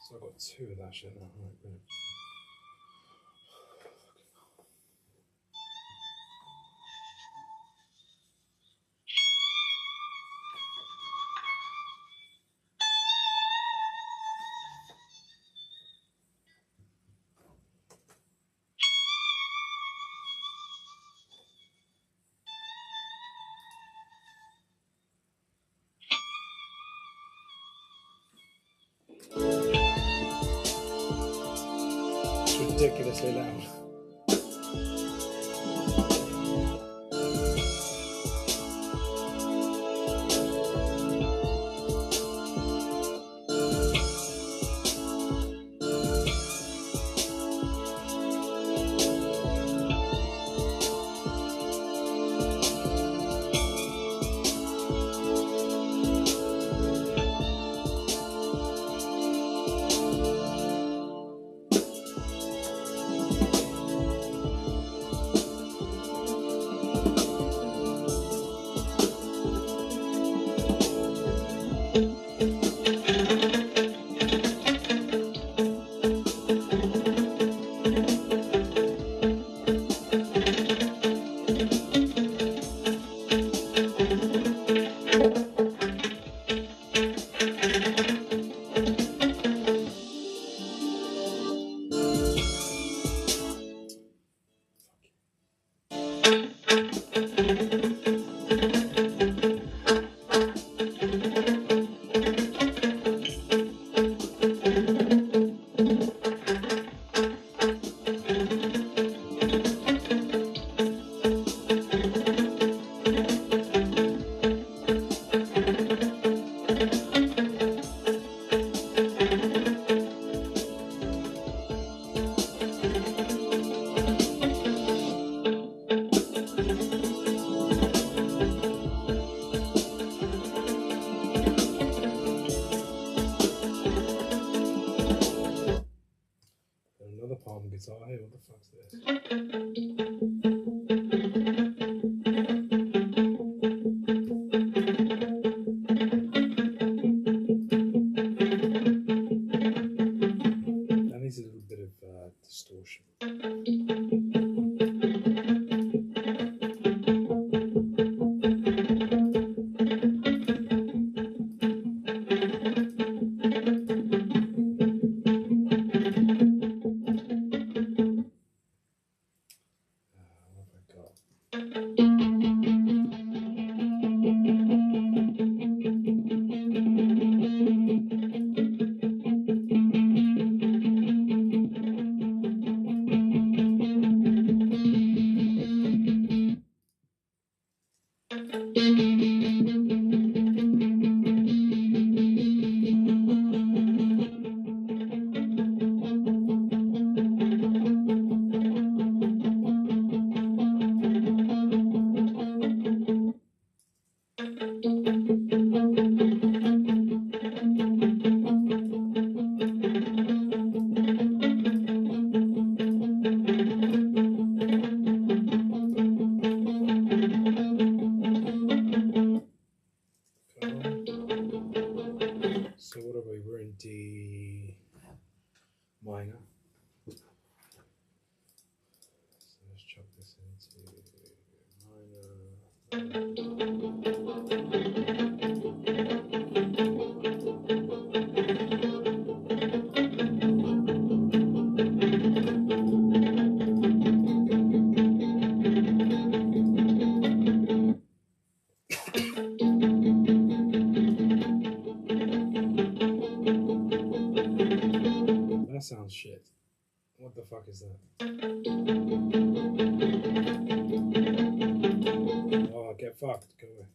So I've got 2 of that shit now. Right, brilliant. Ridiculously loud. Palm guitar here, what the fuck's this? That needs a little bit of distortion. So what are we? We're in D minor. So let's chop this into minor. That sounds shit. What the fuck is that? Oh, get fucked. Go away.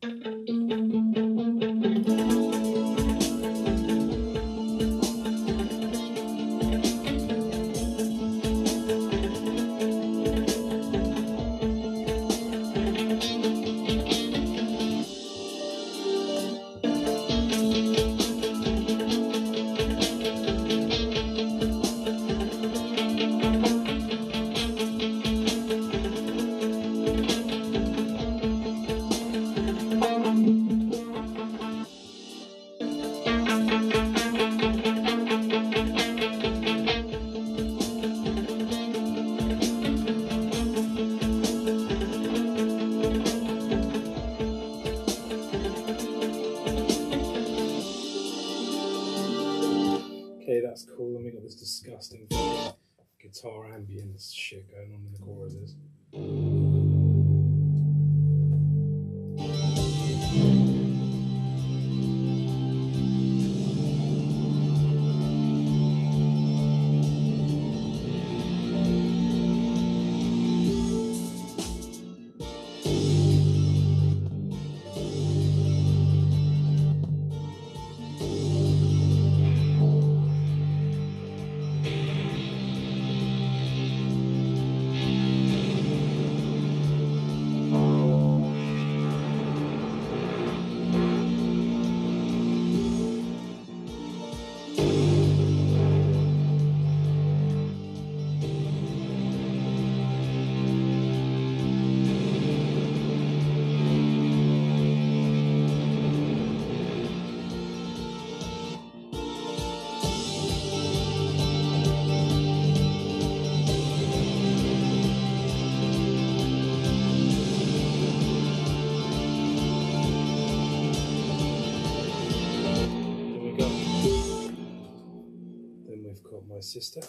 that's cool. And we got this disgusting fucking guitar ambience shit going on in the choruses. My sister.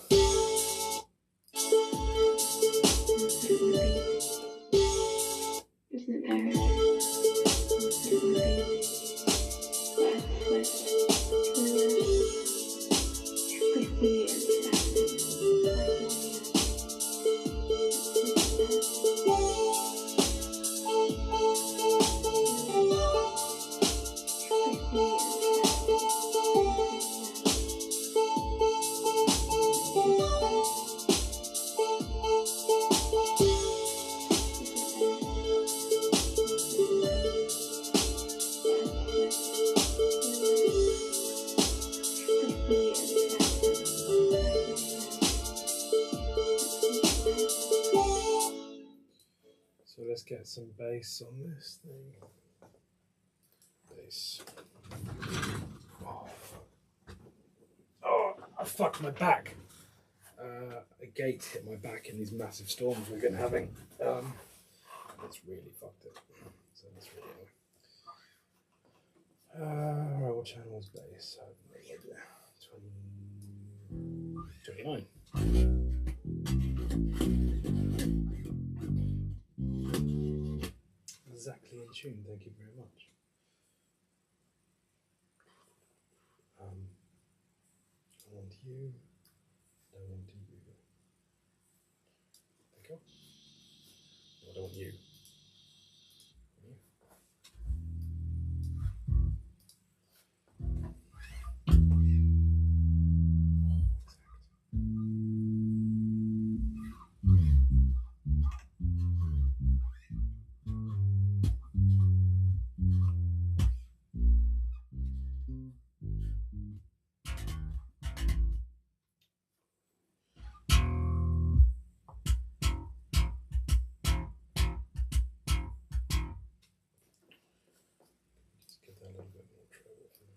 Isn't it paradise? So let's get some bass on this thing. Bass. Oh, I fucked my back. A gate hit my back in these massive storms we've been having. It's really fucked it. So that's really annoying. Right, what channel is bass? I have no idea. 29. Exactly in tune, thank you very much. I want you, I want you. There you go. I don't want you. A little bit more treble for me.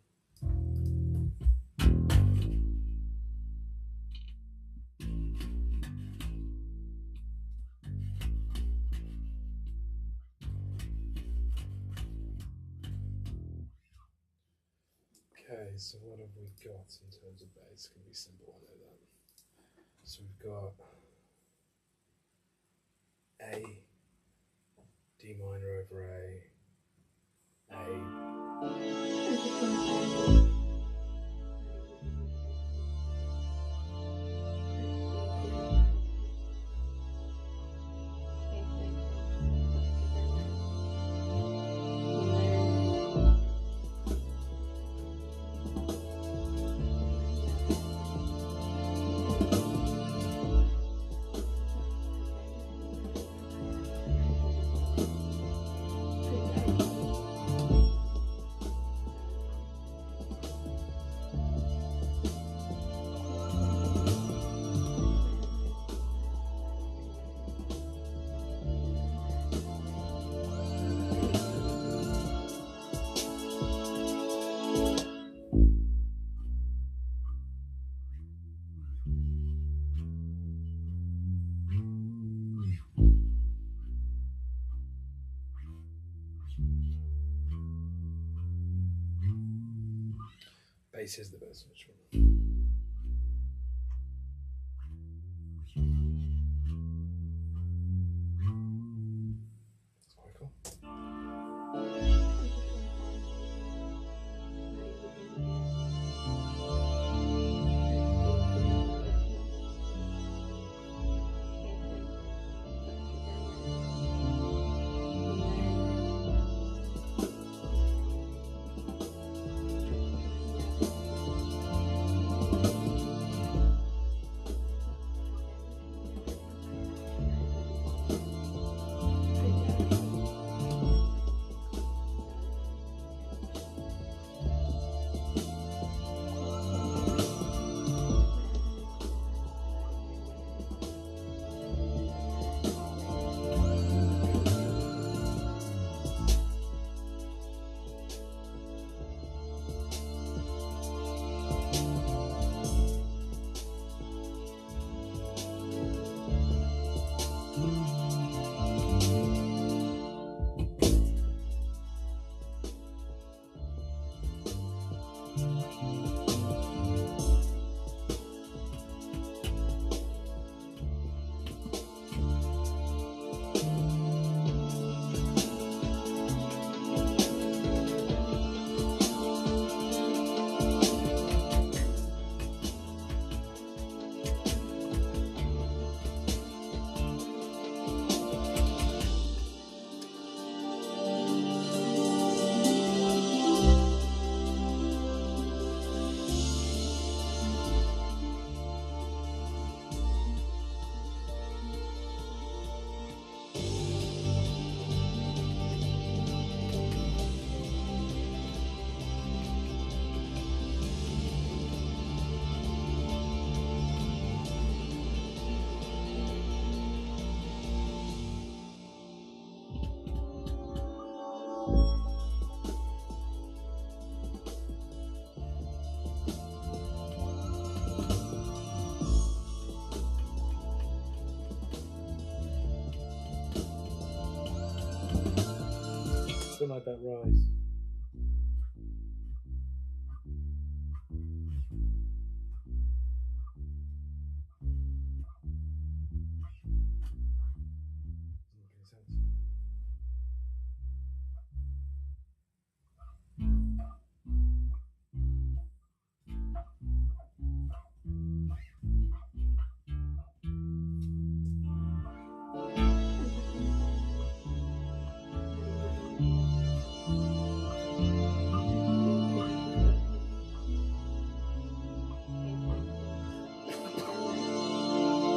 Okay, so what have we got in terms of bass? It's going to be simple, I know that. So we've got A, D minor over A, bass is the best instrument. like that rise.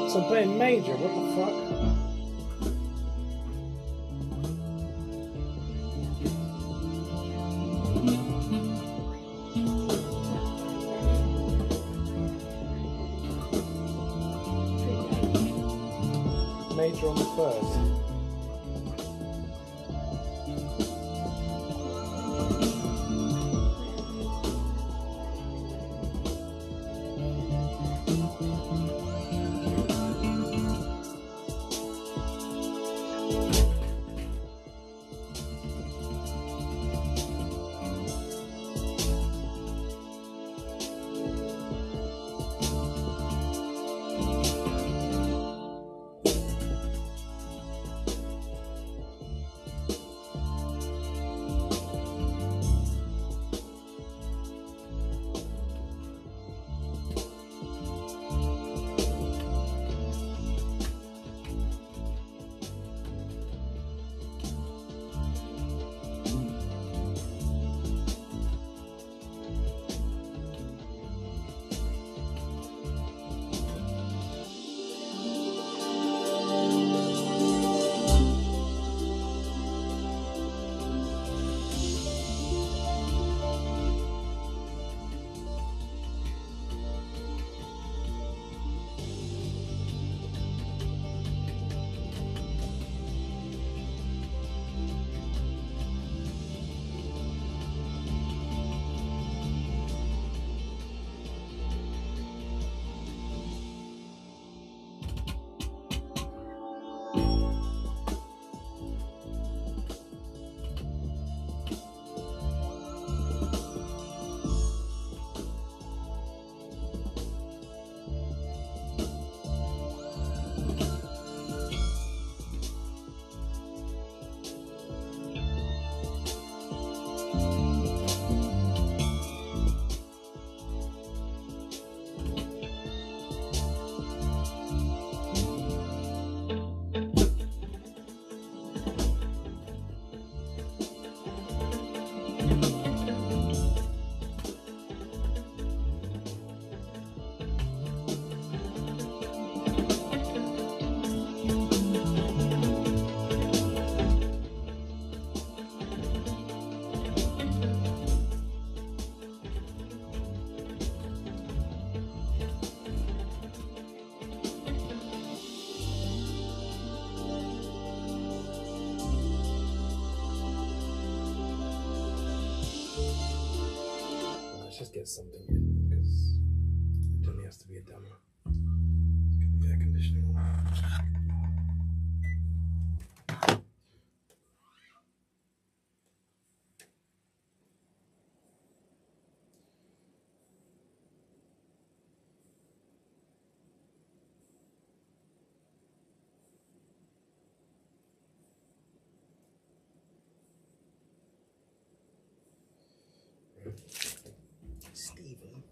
So I'm playing major, what the fuck? Major on the first. Let's just get something in, because it only has to be a demo. Let's get the air conditioning on. Stephen.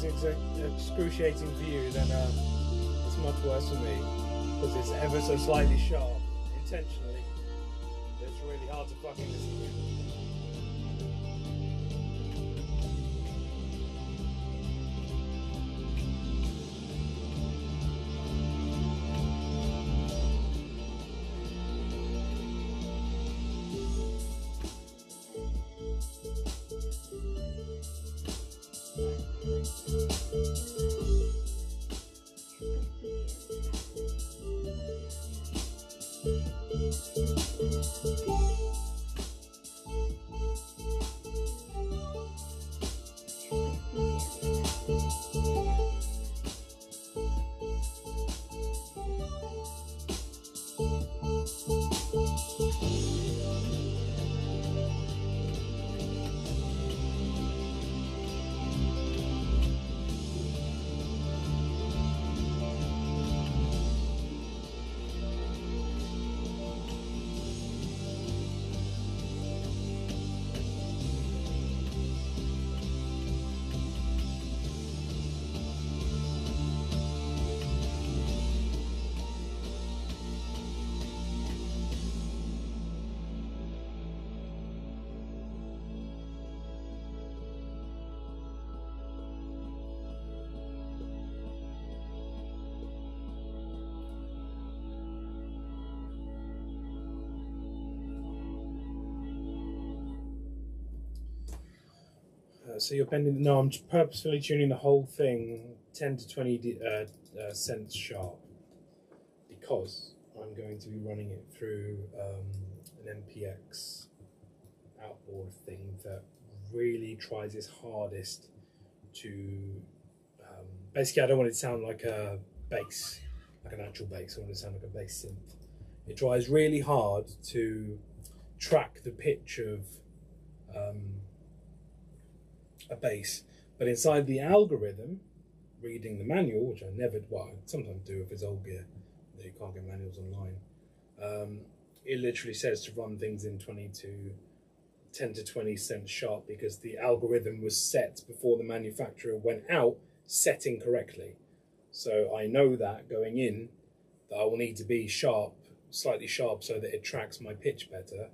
excruciating for you, then it's much worse for me, because it's ever so slightly sharp, intentionally. It's really hard to fucking listen to. So you're bending. No, I'm purposefully tuning the whole thing 10 to 20 cents sharp, because I'm going to be running it through an MPX outboard thing that really tries its hardest to basically, I don't want it to sound like a bass, like an actual bass. I want it to sound like a bass synth. It tries really hard to track the pitch of a bass, but inside the algorithm, reading the manual, which I never, well, I sometimes do if it's old gear, you can't get manuals online. It literally says to run things in 10 to 20 cents sharp, because the algorithm was set before the manufacturer went out, set incorrectly. So I know that going in, that I will need to be sharp, slightly sharp, so that it tracks my pitch better.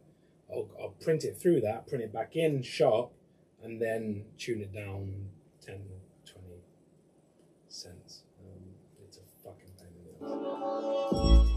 I'll print it through that, print it back in sharp, and then tune it down 10 or 20 cents. It's a fucking pain in the ass.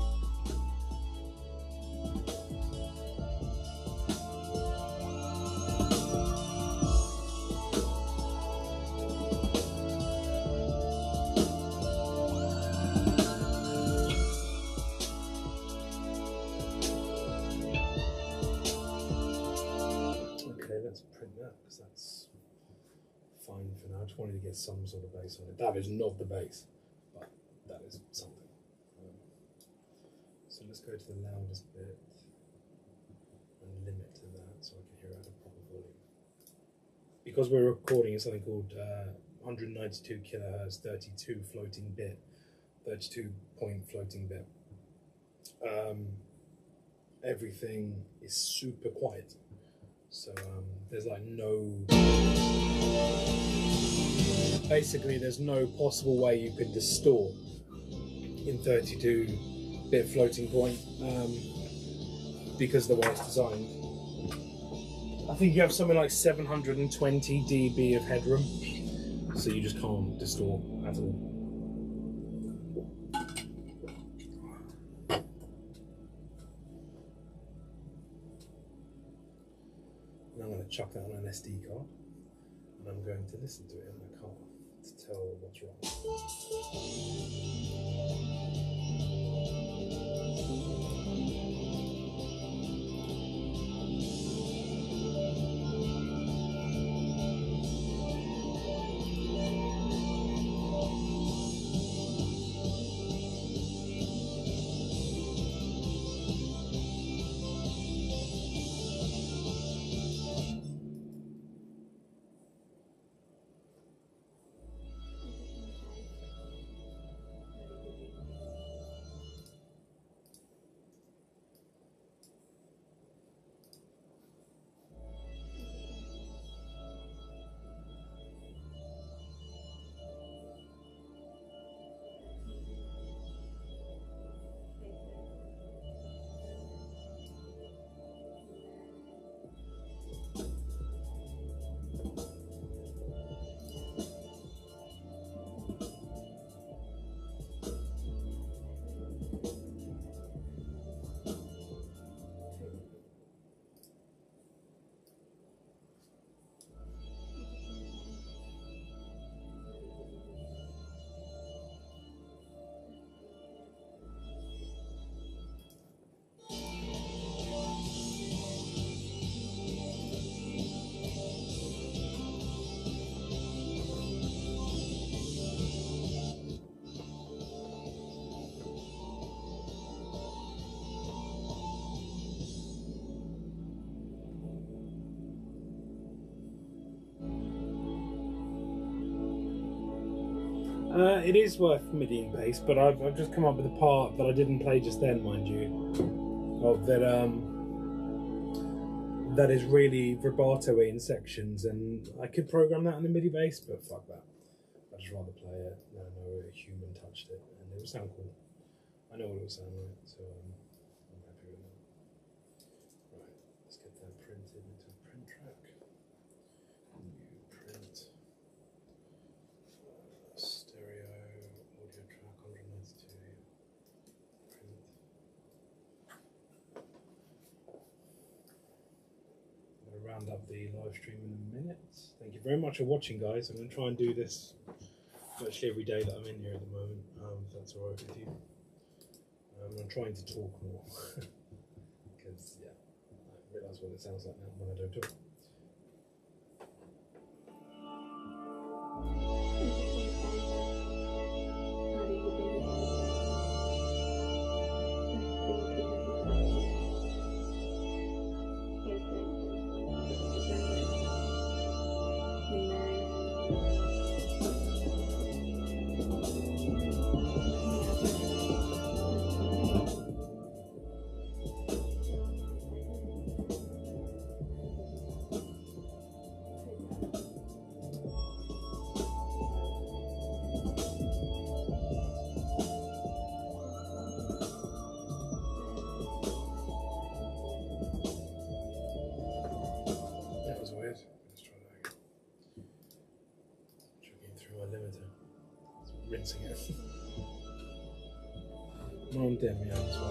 Let's print that, because that's fine for now. I just wanted to get some sort of bass on it. That is not the bass, but that is something. So let's go to the loudest bit and limit to that, so I can hear it at a proper volume. Because we're recording something called 192 kilohertz 32 floating bit, 32 point floating bit. Everything is super quiet. So there's like basically there's no possible way you could distort in 32-bit floating point, because the way it's designed. I think you have something like 720 dB of headroom, so you just can't distort at all. I'm going to chuck that on an SD card, and I'm going to listen to it in my car to tell what's wrong. It is worth MIDI bass, but I've just come up with a part that I didn't play just then, mind you, of that that is really vibrato-y in sections, and I could program that on the MIDI bass, but fuck that. I'd just rather play it. No, a human touched it, and it would sound cool. I know what it would sound like, so I'm happy with that. Right, let's get that printed into a print track. New print. Stereo audio track 192. Print. I'm going to round up the live stream in a minute. Thank you very much for watching, guys. I'm going to try and do this virtually every day that I'm in here at the moment, if that's alright with you. I'm trying to talk more because, yeah, I realise what it sounds like now when I don't talk. Rinsing it. More on dim, yeah, that's why.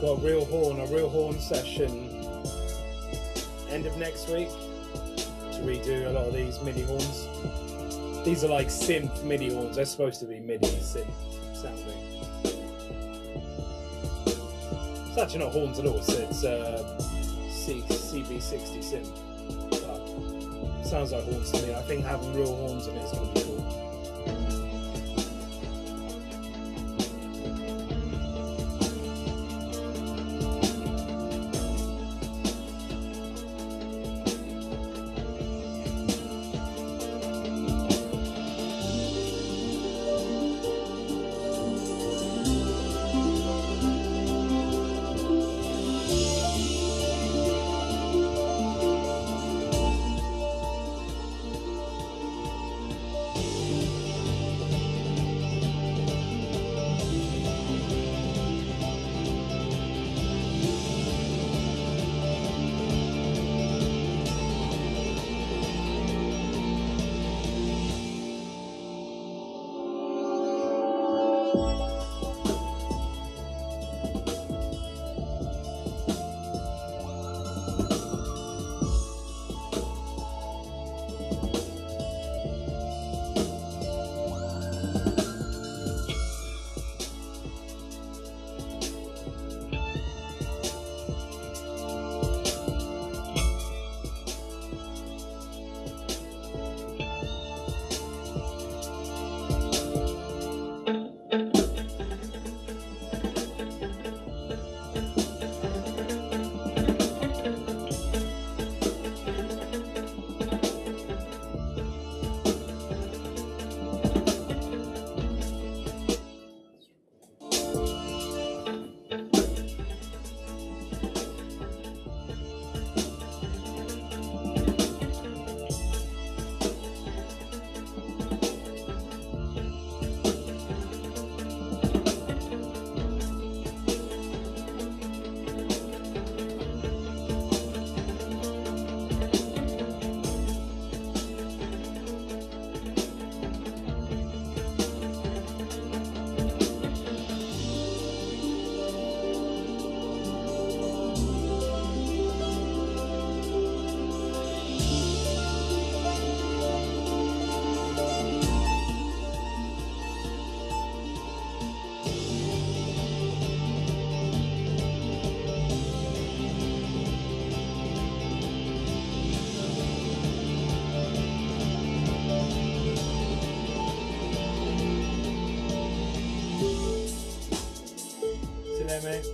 Got a real horn session end of next week to redo a lot of these MIDI horns. These are like synth MIDI horns. They're supposed to be MIDI synth sounding. It's actually not horns at all. It's CB60 synth. But it sounds like horns to me. I think having real horns in it is going to be cool. okay, mate?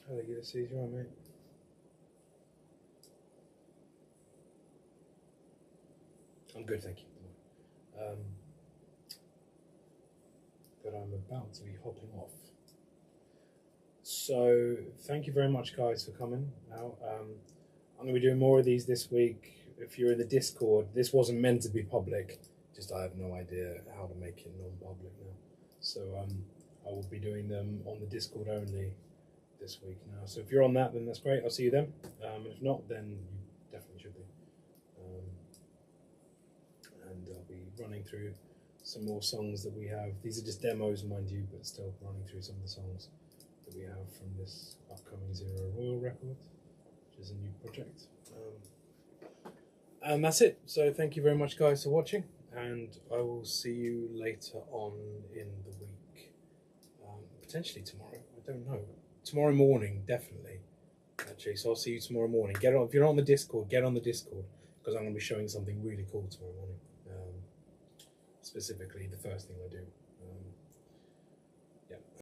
How do you get to see you, mate? I'm good, thank you. But I'm about to be hopping off. So thank you very much, guys, for coming out. I'm going to be doing more of these this week. If you're in the Discord, this wasn't meant to be public. Just I have no idea how to make it non-public now. So I will be doing them on the Discord only this week now. So if you're on that, then that's great. I'll see you then. And if not, then you definitely should be. And I'll be running through some more songs that we have. These are just demos, mind you, but still running through some of the songs that we have from this upcoming Zero Royal record, which is a new project. And that's it. So thank you very much, guys, for watching, and I will see you later on in the week. Potentially tomorrow, I don't know. Tomorrow morning, definitely. Actually, so I'll see you tomorrow morning. Get on, if you're not on the Discord, get on the Discord, because I'm going to be showing something really cool tomorrow morning. Specifically, the first thing I do.